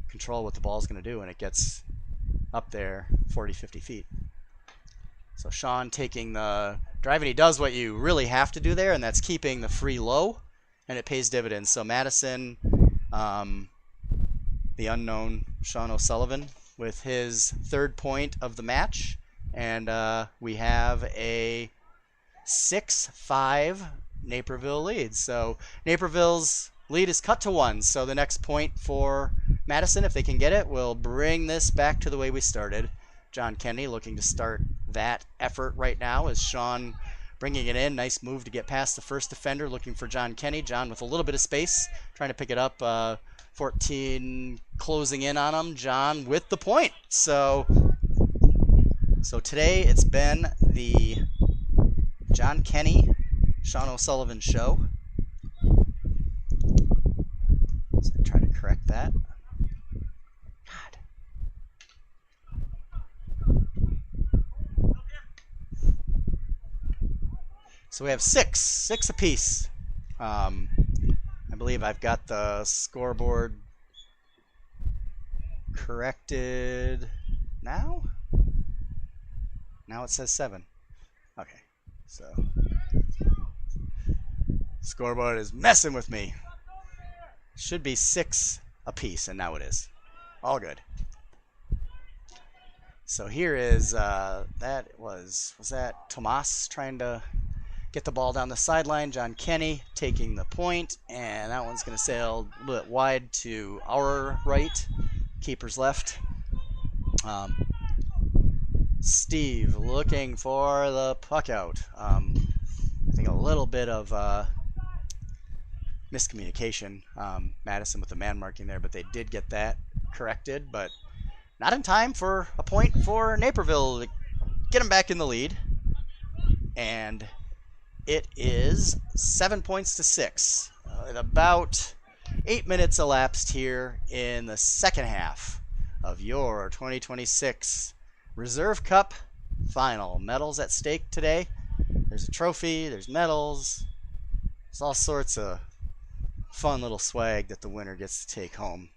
control what the ball's going to do when it gets up there 40-50 feet. So Sean taking the drive, and he does what you really have to do there, and that's keeping the free low, and it pays dividends. So Madison the unknown Sean O'Sullivan with his third point of the match. And we have a 6-5 Naperville lead. So Naperville's lead is cut to 1. So the next point for Madison, if they can get it, will bring this back to the way we started. John Kennedy looking to start that effort right now as Sean bringing it in. Nice move to get past the first defender, looking for John Kennedy. John with a little bit of space, trying to pick it up. 14 closing in on him. John with the point. So today it's been the John Kennedy, Sean O'Sullivan show. So I try to correct that. God. So we have six apiece. I believe I've got the scoreboard corrected now. Now it says 7. Okay, so scoreboard is messing with me. Should be 6 apiece, and now it is. All good. So here is was that Tomas trying to get the ball down the sideline. John Kennedy taking the point, and that one's going to sail a little bit wide to our right, keeper's left. Steve looking for the puck out. I think a little bit of miscommunication. Madison with the man marking there, but they did get that corrected, but not in time for a point for Naperville to get them back in the lead. And it is 7 points to 6. About 8 minutes elapsed here in the second half of your 2026 Reserve Cup final. Medals at stake today. There's a trophy, there's medals, there's all sorts of fun little swag that the winner gets to take home,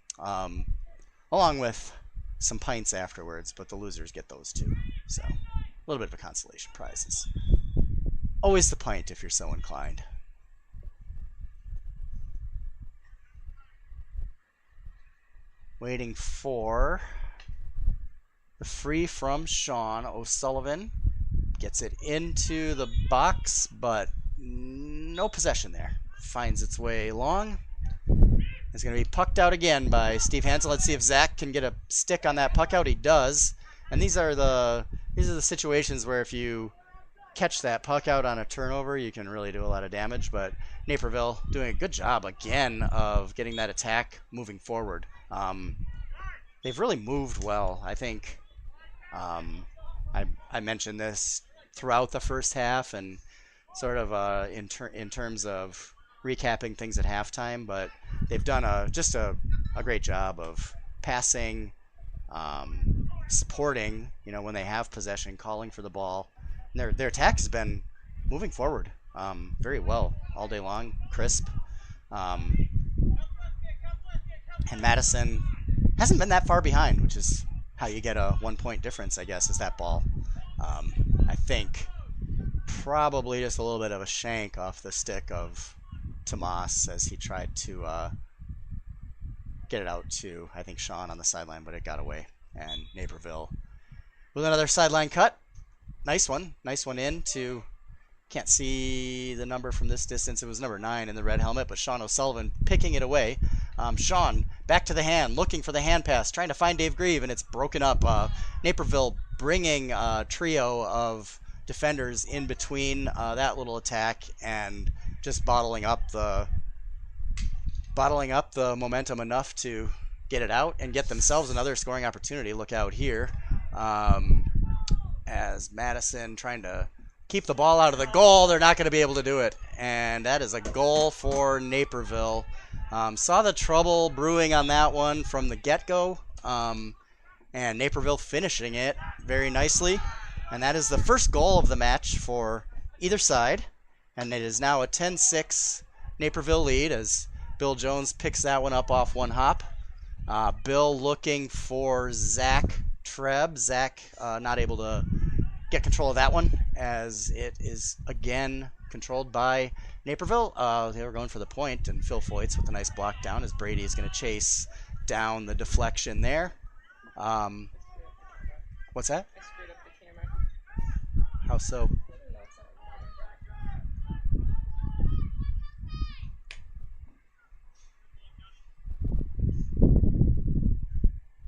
along with some pints afterwards, but the losers get those too. So a little bit of a consolation prize is always the pint if you're so inclined. Waiting for the free from Sean O'Sullivan. Gets it into the box, but no possession there. Finds its way long. It's going to be pucked out again by Steve Hansel. Let's see if Zach can get a stick on that puck out. He does. And these are the situations where if you catch that puck out on a turnover, you can really do a lot of damage. But Naperville doing a good job again of getting that attack moving forward. They've really moved well. I think I mentioned this throughout the first half and sort of in terms of recapping things at halftime, but they've done just a great job of passing, supporting, when they have possession, calling for the ball. And their attack has been moving forward very well all day long, crisp. And Madison hasn't been that far behind, which is how you get a 1-point difference, I guess, is that ball. I think probably just a little bit of a shank off the stick of Tomas as he tried to get it out to, I think, Sean on the sideline, but it got away. And Naperville with another sideline cut. Nice one in to, can't see the number from this distance. It was number 9 in the red helmet, but Sean O'Sullivan picking it away. Sean back to the hand, looking for the hand pass, trying to find Dave Grieve, and it's broken up. Naperville bringing a trio of defenders in between that little attack and just bottling up the momentum enough to get it out and get themselves another scoring opportunity. Look out here as Madison trying to keep the ball out of the goal. They're not going to be able to do it, and that is a goal for Naperville. Saw the trouble brewing on that one from the get-go, and Naperville finishing it very nicely. And that is the first goal of the match for either side, and it is now a 10-6 Naperville lead as Bill Jones picks that one up off one hop. Bill looking for Zach Treb. Zach not able to get control of that one as it is again controlled by Naperville. They were going for the point, and Phil Foyt's with a nice block down as Brady is going to chase down the deflection there. What's that? I screwed up the camera. How so?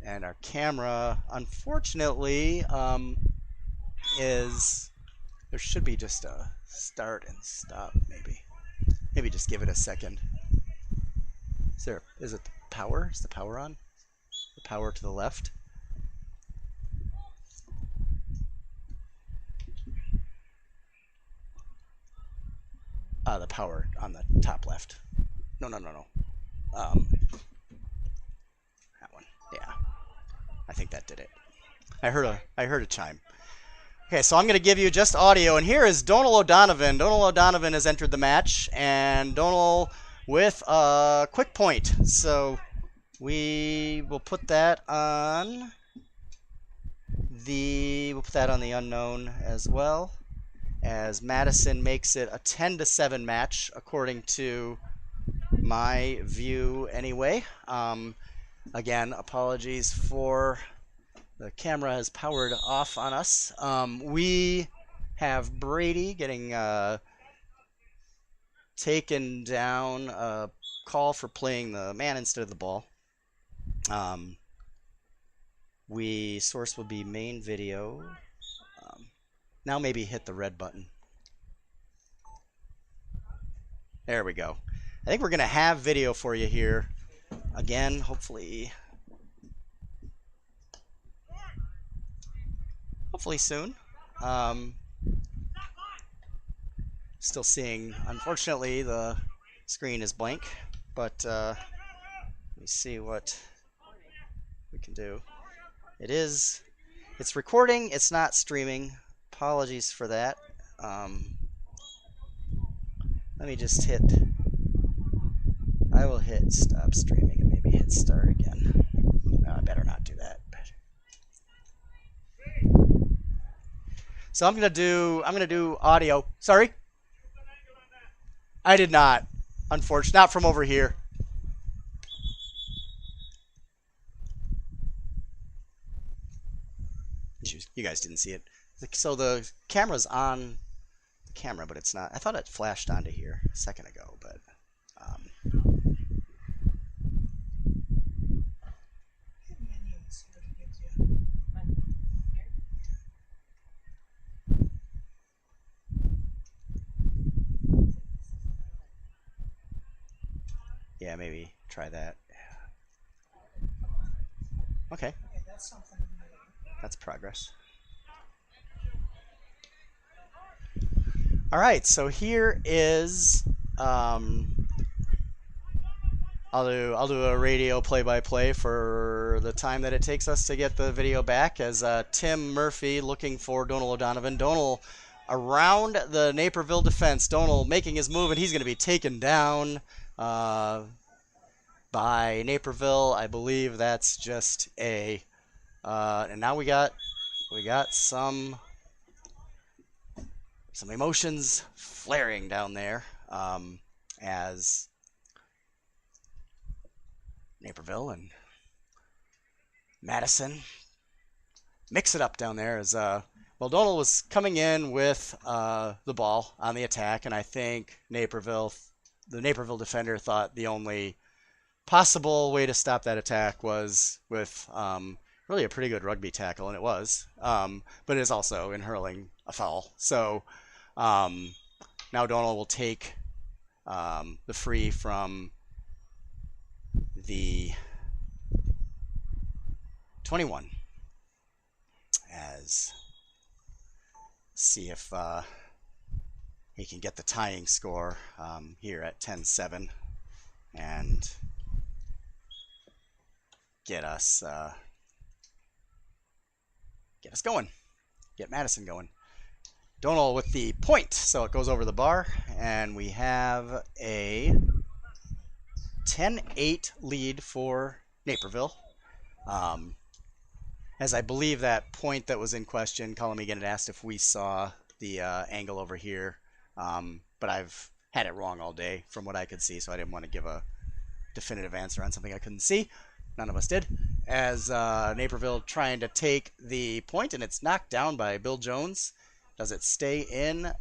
And our camera, unfortunately, there should be just a start and stop, maybe. Maybe just give it a second. Is it the power? Is the power on? The power to the left? The power on the top left. No. That one. Yeah. I think that did it. I heard a chime. Okay, so I'm going to give you just audio, and here is Donal O'Donovan. Donal O'Donovan has entered the match, and Donal with a quick point. So we will put that on the unknown as well, as Madison makes it a 10-7 match according to my view anyway. Again, apologies for the camera has powered off on us. We have Brady getting taken down, a call for playing the man instead of the ball. Source will be main video. Now maybe hit the red button. There we go. I think we're going to have video for you here. Again, hopefully soon. Still seeing, unfortunately, the screen is blank, but let me see what we can do. It's recording, it's not streaming. Apologies for that. Let me just I will hit stop streaming and maybe hit start again. No, I better not do that. So I'm gonna do audio. Sorry? I did not. Unfortunately, not from over here. You guys didn't see it. So the camera's on the camera, but it's not. I thought it flashed onto here a second ago, but yeah, maybe try that. Okay. That's progress. All right, so here is I'll do a radio play-by-play for the time that it takes us to get the video back, as Tim Murphy looking for Donal O'Donovan. Donal around the Naperville defense. Donal making his move, and he's going to be taken down by Naperville. I believe that's just a and now we got some emotions flaring down there, as Naperville and Madison mix it up down there. As well, Donal was coming in with the ball on the attack, and I think the Naperville defender thought the only possible way to stop that attack was with really a pretty good rugby tackle, and it was, but it is also in hurling a foul. So now Donal will take the free from the 21, as see if he can get the tying score here at 10-7 and get us going, get Madison going. Donal with the point, so it goes over the bar, and we have a 10-8 lead for Naperville. As I believe that point that was in question, Colin Megan had asked if we saw the angle over here, but I've had it wrong all day from what I could see, so I didn't want to give a definitive answer on something I couldn't see. None of us did. As Naperville trying to take the point, and it's knocked down by Bill Jones. Does it stay in?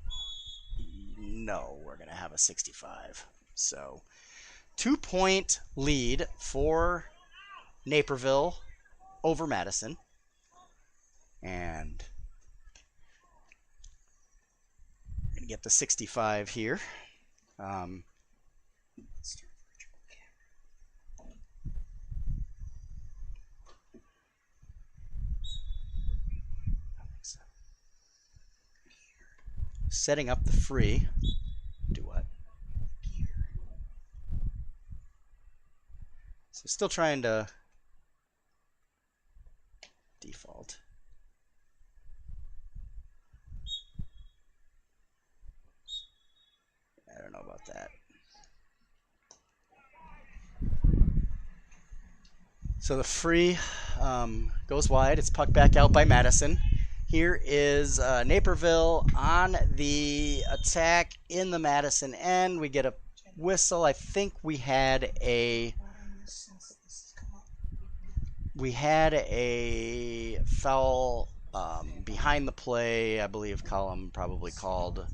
No, we're going to have a 65. So 2-point lead for Naperville over Madison. And I'm going to get the 65 here. Setting up the free. Do what? So still trying to default. I don't know about that. So the free goes wide. It's pucked back out by Madison. Here is Naperville on the attack in the Madison end. We get a whistle. I think we had a foul behind the play. I believe Colum probably called. It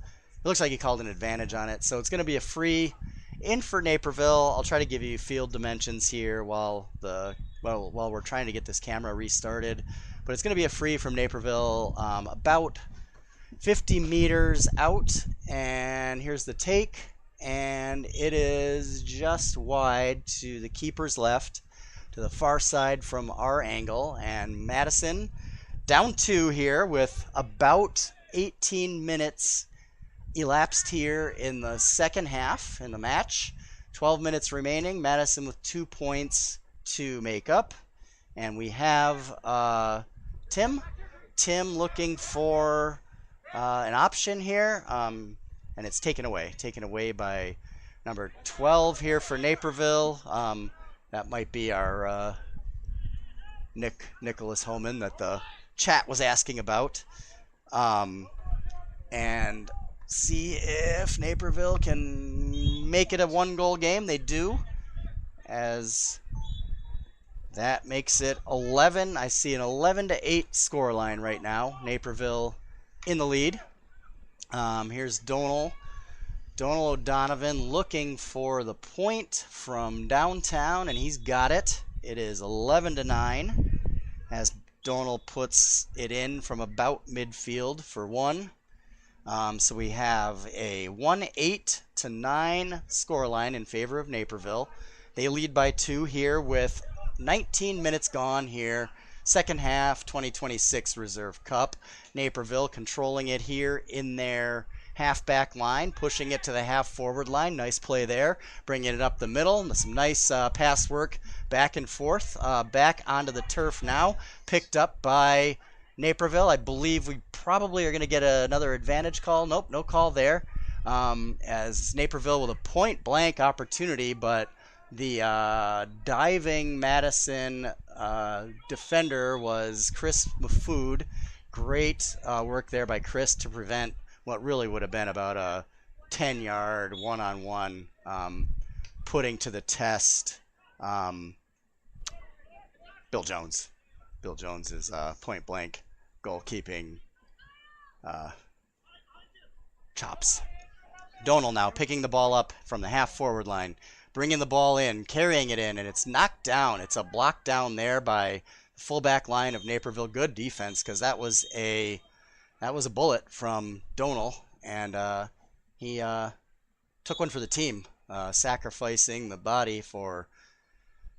looks like he called an advantage on it. So it's going to be a free in for Naperville. I'll try to give you field dimensions here while we're trying to get this camera restarted. But it's going to be a free from Naperville, about 50 meters out. And here's the take. And it is just wide to the keeper's left, to the far side from our angle. And Madison down 2 here with about 18 minutes elapsed here in the second half in the match. 12 minutes remaining. Madison with 2 points to make up. And we have Tim looking for an option here, and it's taken away by number 12 here for Naperville. That might be our Nicholas Homan that the chat was asking about, and see if Naperville can make it a 1-goal game. They do, as that makes it 11. I see an 11-8 scoreline right now. Naperville in the lead. Here's Donal O'Donovan looking for the point from downtown, and he's got it. It is 11-9 as Donal puts it in from about midfield for 1. So we have a 1-8 to 9 scoreline in favor of Naperville. They lead by 2 here with 19 minutes gone here. Second half, 2026 Reserve Cup. Naperville controlling it here in their half-back line, pushing it to the half-forward line. Nice play there. Bringing it up the middle. Some nice pass work back and forth. Back onto the turf now. Picked up by Naperville. I believe we probably are going to get another advantage call. Nope, no call there. As Naperville with a point-blank opportunity, but the diving Madison defender was Chris Mafood. Great work there by Chris to prevent what really would have been about a 10-yard one-on-one, putting to the test Bill Jones. Bill Jones's point-blank goalkeeping chops. Donal now picking the ball up from the half-forward line, bringing the ball in, carrying it in, and it's knocked down. It's a block down there by the fullback line of Naperville. Good defense, because that was a bullet from Donal, and he took one for the team, sacrificing the body for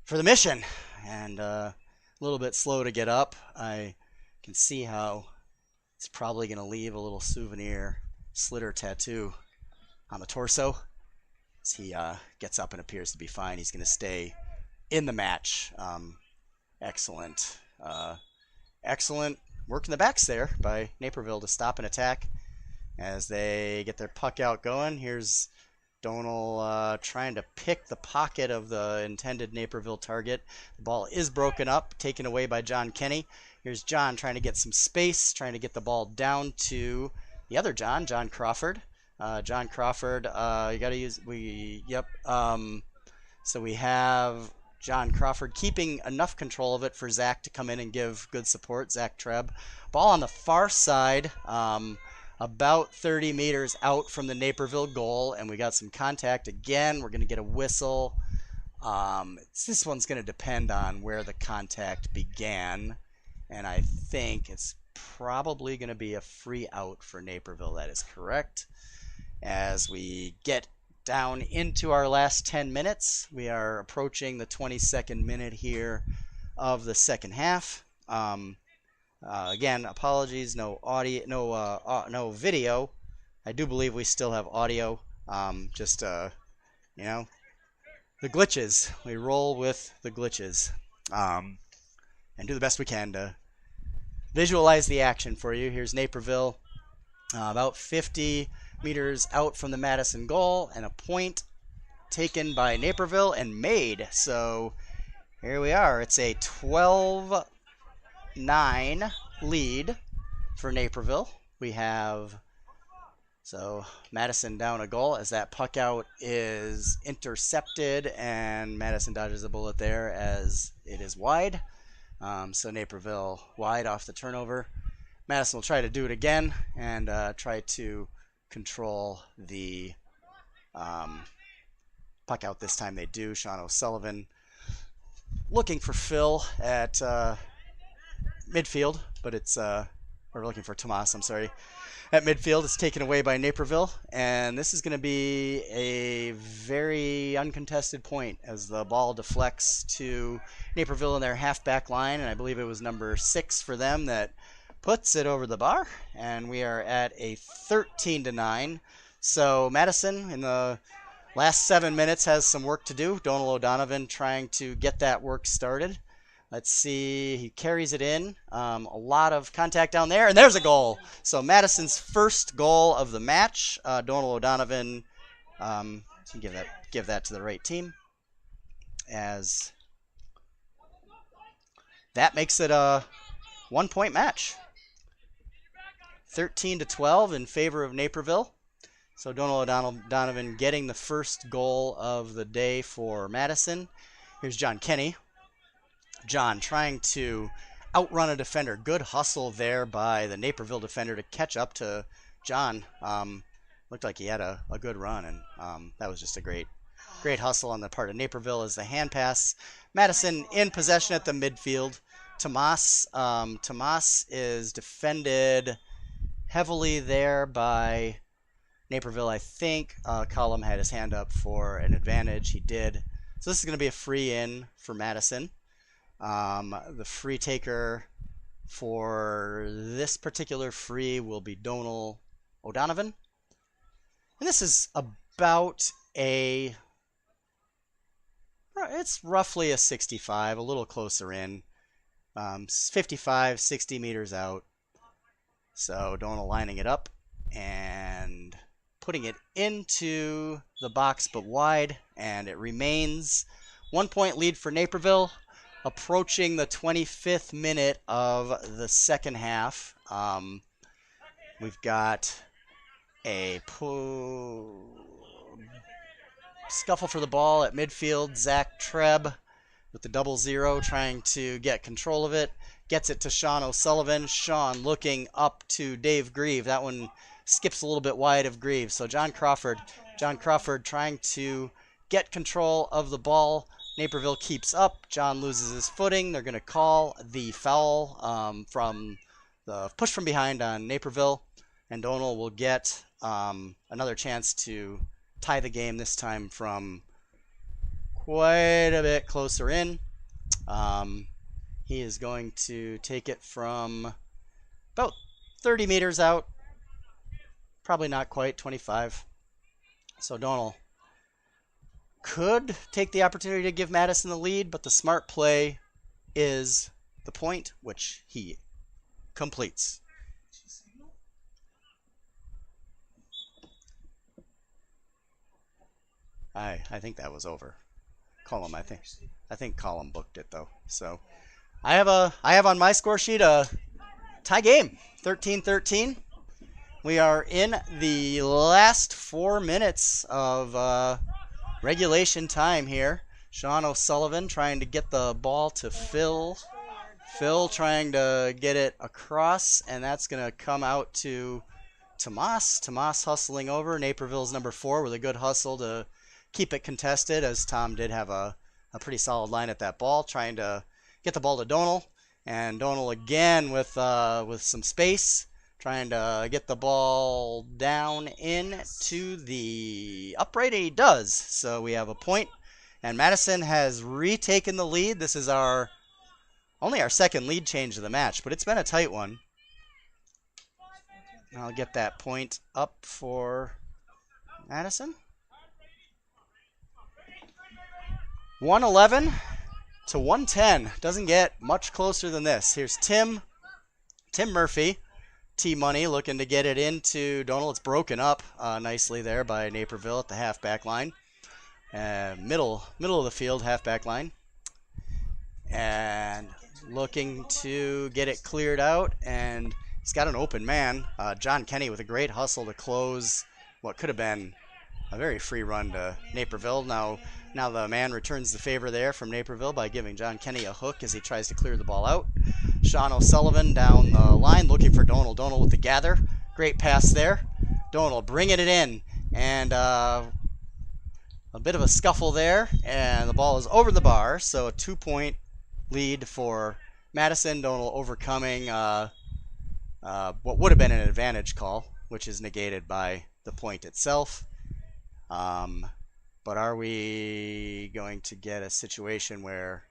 the mission, and a little bit slow to get up. I can see how it's probably going to leave a little souvenir slitter tattoo on the torso. As he gets up and appears to be fine. He's going to stay in the match. Excellent work in the backs there by Naperville to stop an attack as they get their puck out going. Here's Donal trying to pick the pocket of the intended Naperville target. The ball is broken up, taken away by John Kenny. Here's John trying to get some space, trying to get the ball down to the other John Crawford. You got to use, so we have John Crawford keeping enough control of it for Zach to come in and give good support. Zach Treb. Ball on the far side, about 30 meters out from the Naperville goal, and we got some contact again. We're going to get a whistle. This one's going to depend on where the contact began, and I think it's probably going to be a free out for Naperville. That is correct. As we get down into our last 10 minutes, we are approaching the 22nd minute here of the second half. Again, apologies, no audio, no video. I do believe we still have audio. You know, the glitches. We roll with the glitches, and do the best we can to visualize the action for you. Here's Naperville, about 50 meters out from the Madison goal, and a point taken by Naperville and made. So here we are. It's a 12-9 lead for Naperville. We have Madison down a goal as that puck out is intercepted, and Madison dodges a bullet there as it is wide. So Naperville wide off the turnover. Madison will try to do it again and try to control the puck out. This time they do. Sean O'Sullivan looking for Phil at midfield, but it's we're looking for Tomas, I'm sorry, at midfield. It's taken away by Naperville, and this is going to be a very uncontested point as the ball deflects to Naperville in their halfback line, and I believe it was number 6 for them that puts it over the bar, and we are at a 13-9. So Madison in the last 7 minutes has some work to do. Donald O'Donovan trying to get that work started. Let's see, he carries it in. A lot of contact down there, and there's a goal. So Madison's first goal of the match. Donald O'Donovan, give that to the right team, as that makes it a 1-point match. 13-12 in favor of Naperville. So Donald O'Donovan getting the first goal of the day for Madison. Here's John Kenny. John trying to outrun a defender. Good hustle there by the Naperville defender to catch up to John. Looked like he had a good run, and that was just a great hustle on the part of Naperville as the hand pass. Madison in possession at the midfield. Tomas is defended heavily there by Naperville. I think Colum had his hand up for an advantage. He did. So this is going to be a free in for Madison. The free taker for this particular free will be Donald O'Donovan. And this is about it's roughly a 65, a little closer in. 55, 60 meters out. So Donald lining it up and putting it into the box but wide, and it remains 1-point lead for Naperville, approaching the 25th minute of the second half. We've got a scuffle for the ball at midfield. Zach Treb with the 0-0 trying to get control of it. Gets it to Sean O'Sullivan. Sean looking up to Dave Grieve. That one skips a little bit wide of Grieve. So John Crawford trying to get control of the ball. Naperville keeps up. John loses his footing. They're going to call the foul from the push from behind on Naperville. And Donald will get another chance to tie the game, this time from quite a bit closer in. He is going to take it from about 30 meters out. Probably not quite, 25. So Donald could take the opportunity to give Madison the lead, but the smart play is the point, which he completes. I think that was over. Colum, I think Colum booked it though. So I have on my score sheet a tie game, 13-13. We are in the last 4 minutes of regulation time here. Sean O'Sullivan trying to get the ball to Phil. Phil trying to get it across, and that's going to come out to Tomas. Tomas hustling over. Naperville's number 4 with a good hustle to keep it contested, as Tom did have a pretty solid line at that ball, trying to get the ball to Donal. And Donal again with some space, trying to get the ball down into the upright, and he does. So we have a point, and Madison has retaken the lead. This is only our second lead change of the match, but it's been a tight one. I'll get that point up for Madison. 111 to 110. Doesn't get much closer than this. Here's Tim Murphy. T-Money looking to get it into Donal. It's broken up nicely there by Naperville at the halfback line. Middle of the field, halfback line. And looking to get it cleared out, and he's got an open man. John Kenny with a great hustle to close what could have been a very free run to Naperville. Now the man returns the favor there from Naperville by giving John Kenny a hook as he tries to clear the ball out. Sean O'Sullivan down the line looking for Donal. Donal with the gather. Great pass there. Donal bringing it in, and a bit of a scuffle there, and the ball is over the bar, so a 2-point lead for Madison. Donal overcoming what would have been an advantage call, which is negated by the point itself. But are we going to get a situation where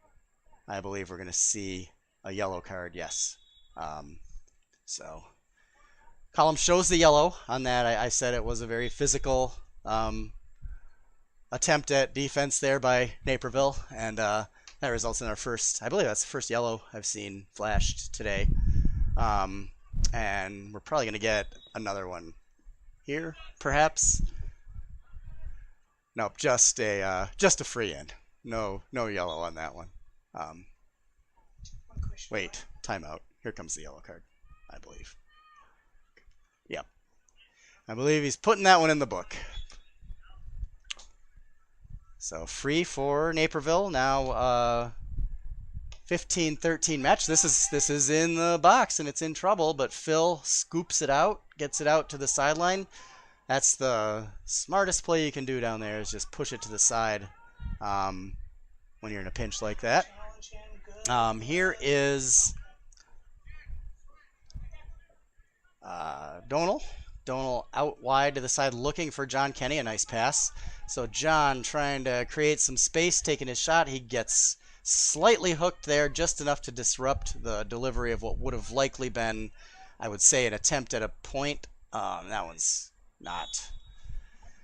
I believe we're going to see a yellow card? Yes. So column shows the yellow on that. I said it was a very physical attempt at defense there by Naperville, and that results in our first, I believe that's the first yellow I've seen flashed today. And we're probably going to get another one here, perhaps. Nope, just a free in. No yellow on that one. Wait, timeout. Here comes the yellow card, I believe. Yep. I believe he's putting that one in the book. So free for Naperville. Now 15-13 match. This is in the box and it's in trouble, but Phil scoops it out, gets it out to the sideline. That's the smartest play you can do down there, is just push it to the side when you're in a pinch like that. Here is Donal. Donal out wide to the side looking for John Kenny. A nice pass. So John trying to create some space, taking his shot. He gets slightly hooked there, just enough to disrupt the delivery of what would have likely been, I would say, an attempt at a point. That one's not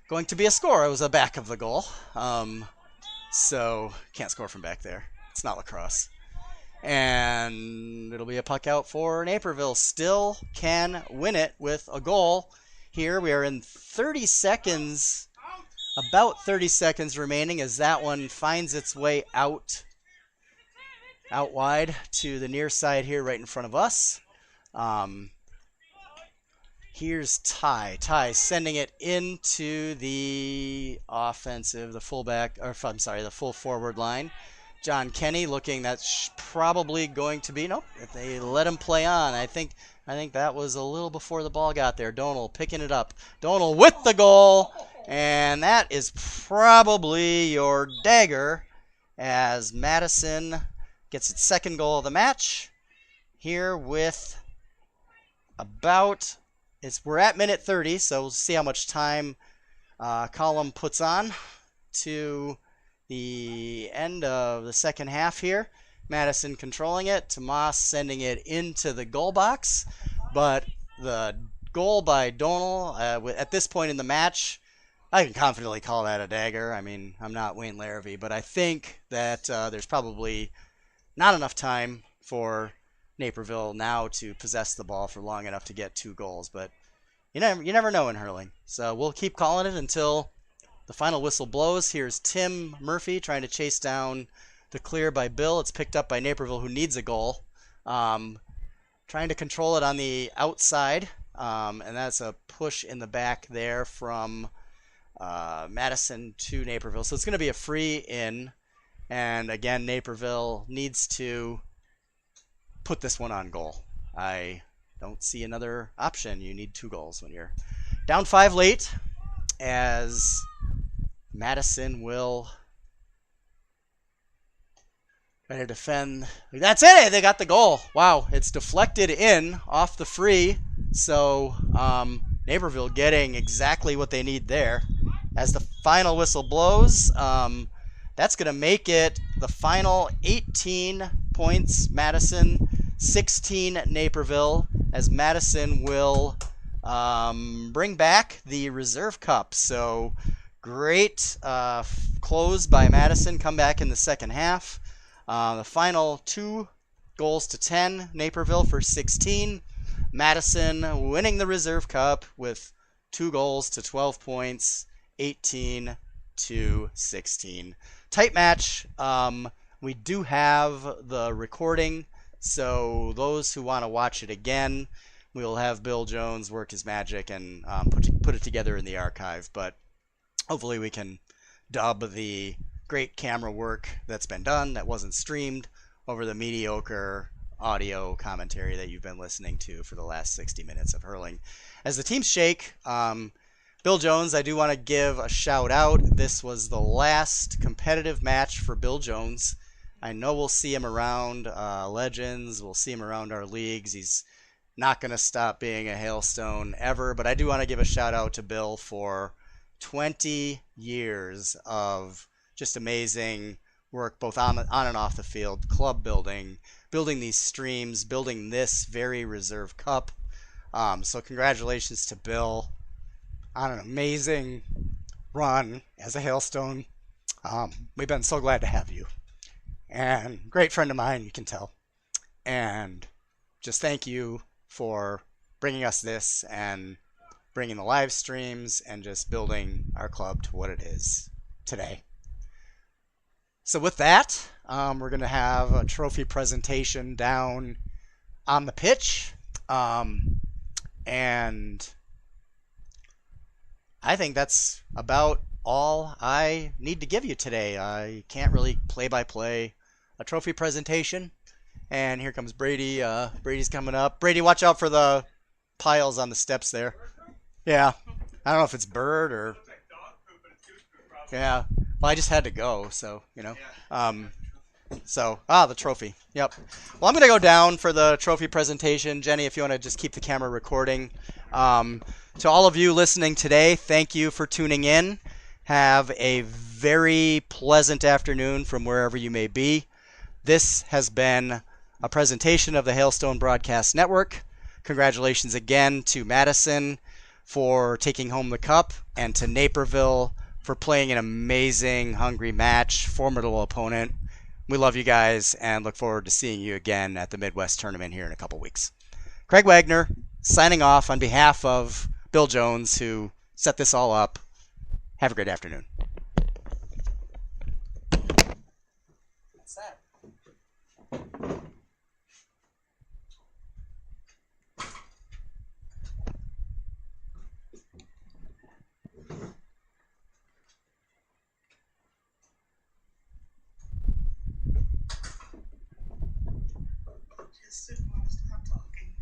going to be a score. It was a back of the goal. So can't score from back there. It's not lacrosse. And it'll be a puck out for Naperville. Still can win it with a goal. Here we are in 30 seconds, about 30 seconds remaining as that one finds its way out wide to the near side here right in front of us. Here's Ty. Ty sending it into the offensive, the full forward line. John Kenny looking, that's probably going to be, nope, if they let him play on. I think that was a little before the ball got there. Donal picking it up. Donal with the goal, and that is probably your dagger as Madison gets its second goal of the match. Here with we're at minute 30, so we'll see how much time Column puts on to the end of the second half here. Madison controlling it. Tomas sending it into the goal box. But the goal by Donal at this point in the match, I can confidently call that a dagger. I mean, I'm not Wayne Larrabee, but I think that there's probably not enough time for Naperville now to possess the ball for long enough to get 2 goals. But you never know in hurling. So we'll keep calling it until the final whistle blows. Here's Tim Murphy trying to chase down the clear by Bill. It's picked up by Naperville, who needs a goal. Trying to control it on the outside. And that's a push in the back there from Madison to Naperville. So it's going to be a free in. And again, Naperville needs to put this one on goal. I don't see another option. You need 2 goals when you're down 5 late, as Madison will try to defend. That's it. They got the goal. Wow. It's deflected in off the free. So Naperville getting exactly what they need there. As the final whistle blows, that's going to make it the final 18 points Madison, 16 Naperville, as Madison will bring back the Reserve Cup. So great close by Madison, come back in the second half. The final 2 goals to 10, Naperville for 16. Madison winning the Reserve Cup with 2 goals to 12 points, 18 to 16. Tight match. We do have the recording, so those who want to watch it again, we'll have Bill Jones work his magic and put it together in the archive. But hopefully we can dub the great camera work that's been done that wasn't streamed over the mediocre audio commentary that you've been listening to for the last 60 minutes of hurling. As the teams shake, Bill Jones, I do want to give a shout out. This was the last competitive match for Bill Jones. I know we'll see him around Legends. We'll see him around our leagues. He's not going to stop being a Hailstone ever, but I do want to give a shout out to Bill for 20 years of just amazing work, both on and off the field, club building these streams, building this very Reserve Cup. So congratulations to Bill on an amazing run as a Hailstone. We've been so glad to have you. And great friend of mine, you can tell. And just thank you for bringing us this and bringing the live streams and just building our club to what it is today. So with that, we're going to have a trophy presentation down on the pitch. And I think that's about all I need to give you today. I can't really play-by-play a trophy presentation. And here comes Brady. Brady's coming up. Brady, watch out for the piles on the steps there. Yeah. I don't know if it's bird or... Yeah. Well, I just had to go, so, you know. The trophy. Yep. Well, I'm going to go down for the trophy presentation. Jenny, if you want to just keep the camera recording. To all of you listening today, thank you for tuning in. Have a very pleasant afternoon from wherever you may be. This has been a presentation of the Hailstone Broadcast Network. Congratulations again to Madison for taking home the cup, and to Naperville for playing an amazing, hungry match, formidable opponent. We love you guys and look forward to seeing you again at the Midwest Tournament here in a couple weeks. Craig Wagner signing off on behalf of Bill Jones, who set this all up. Have a great afternoon. What's that? Just didn't want to stop talking.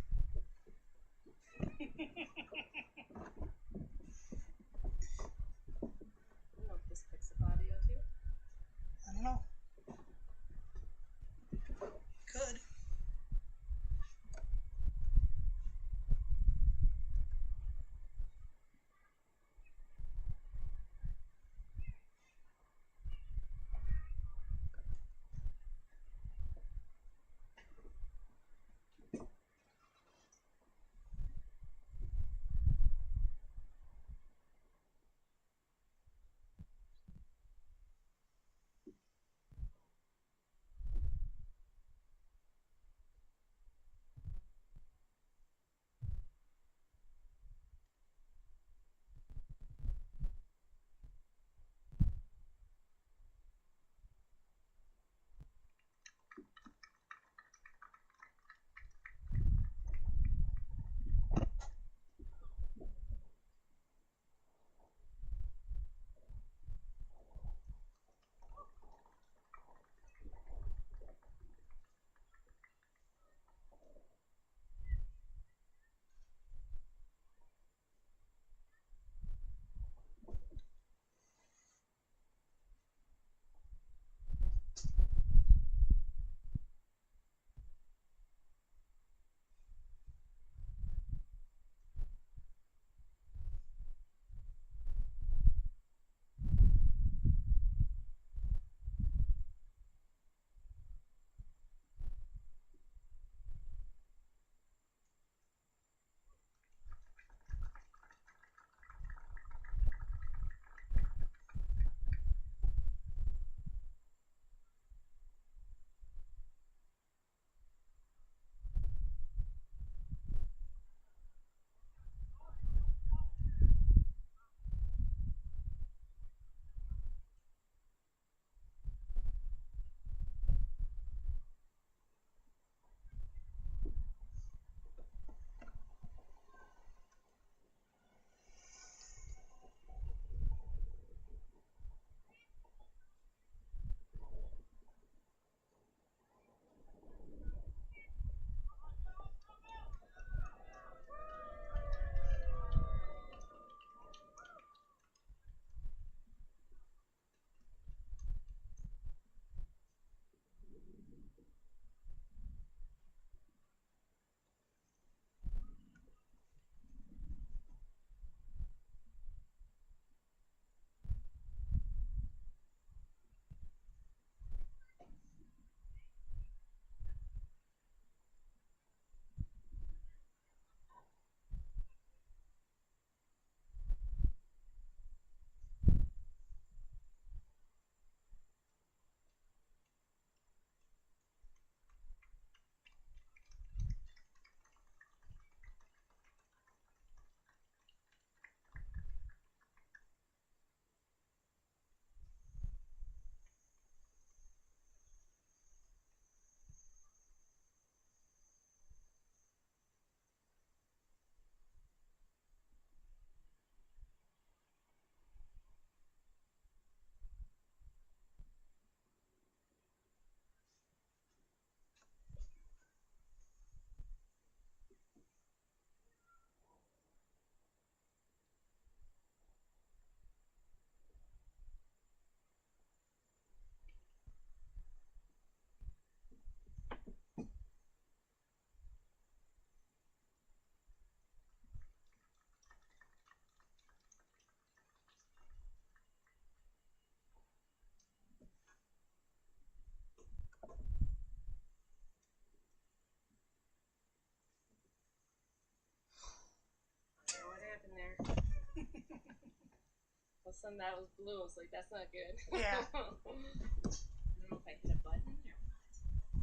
sudden that was blue. I was like, that's not good. Yeah. I don't know if I hit a button or what.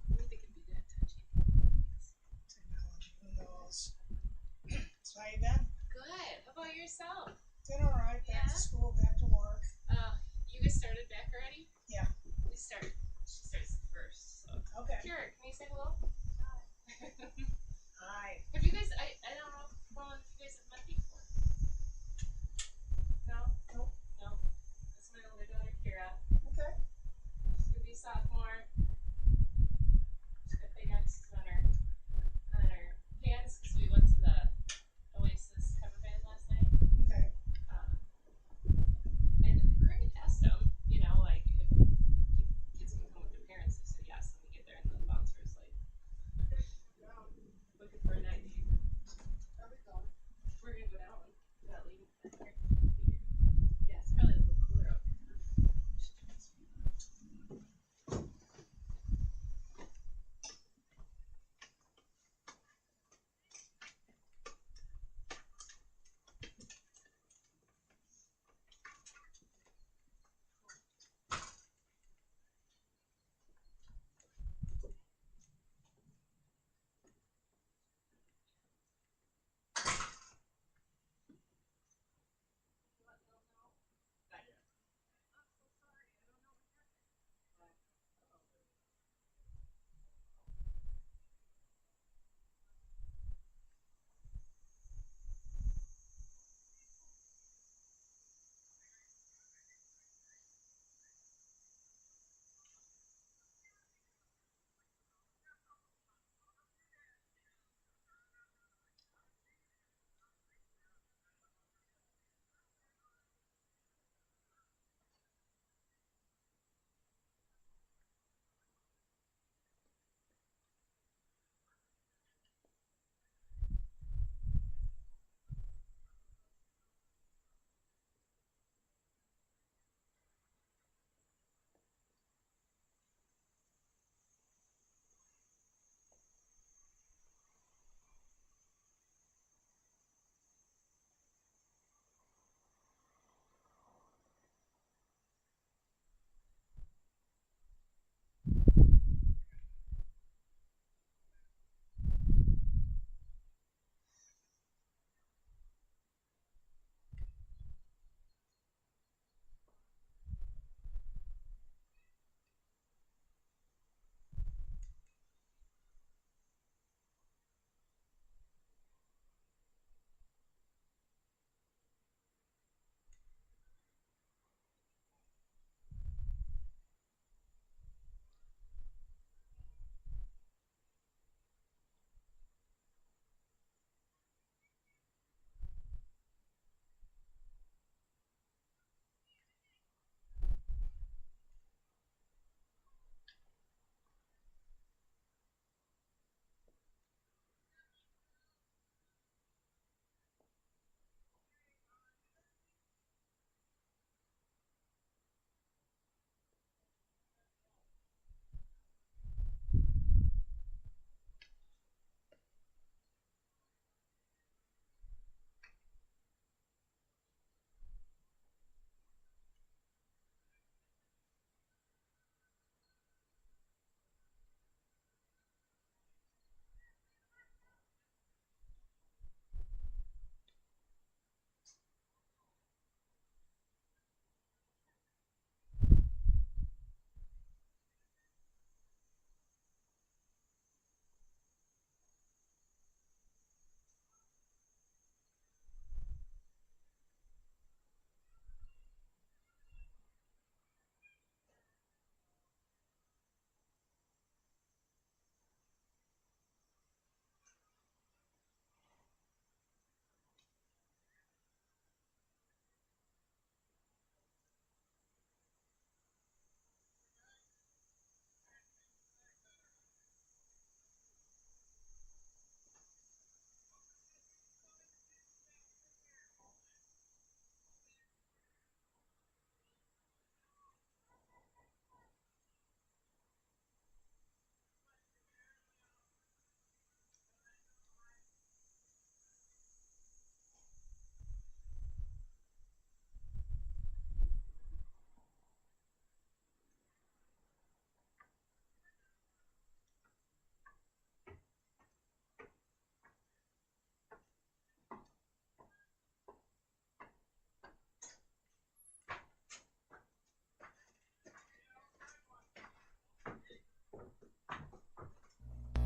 Maybe they can be that touchy. Technology, who knows? So how you been? Good. How about yourself? Doing all right. Back to school, back to work. You guys started back already? Yeah. We started. She starts first. So. Okay. Sure. Can you say hello? Hi. Have you guys? I don't know if you guys have met before. No. Nope. No. That's my older daughter, Kira. Okay. She's gonna be a sophomore. She's got big X's on her pants because we went to the Oasis cover band last night. Okay. And Cricket asked them, you know, like if kids can come with their parents. They said yes, and we get there, and the bouncer was like, looking for an ID. Where are we going? We're gonna go down. We're not leaving.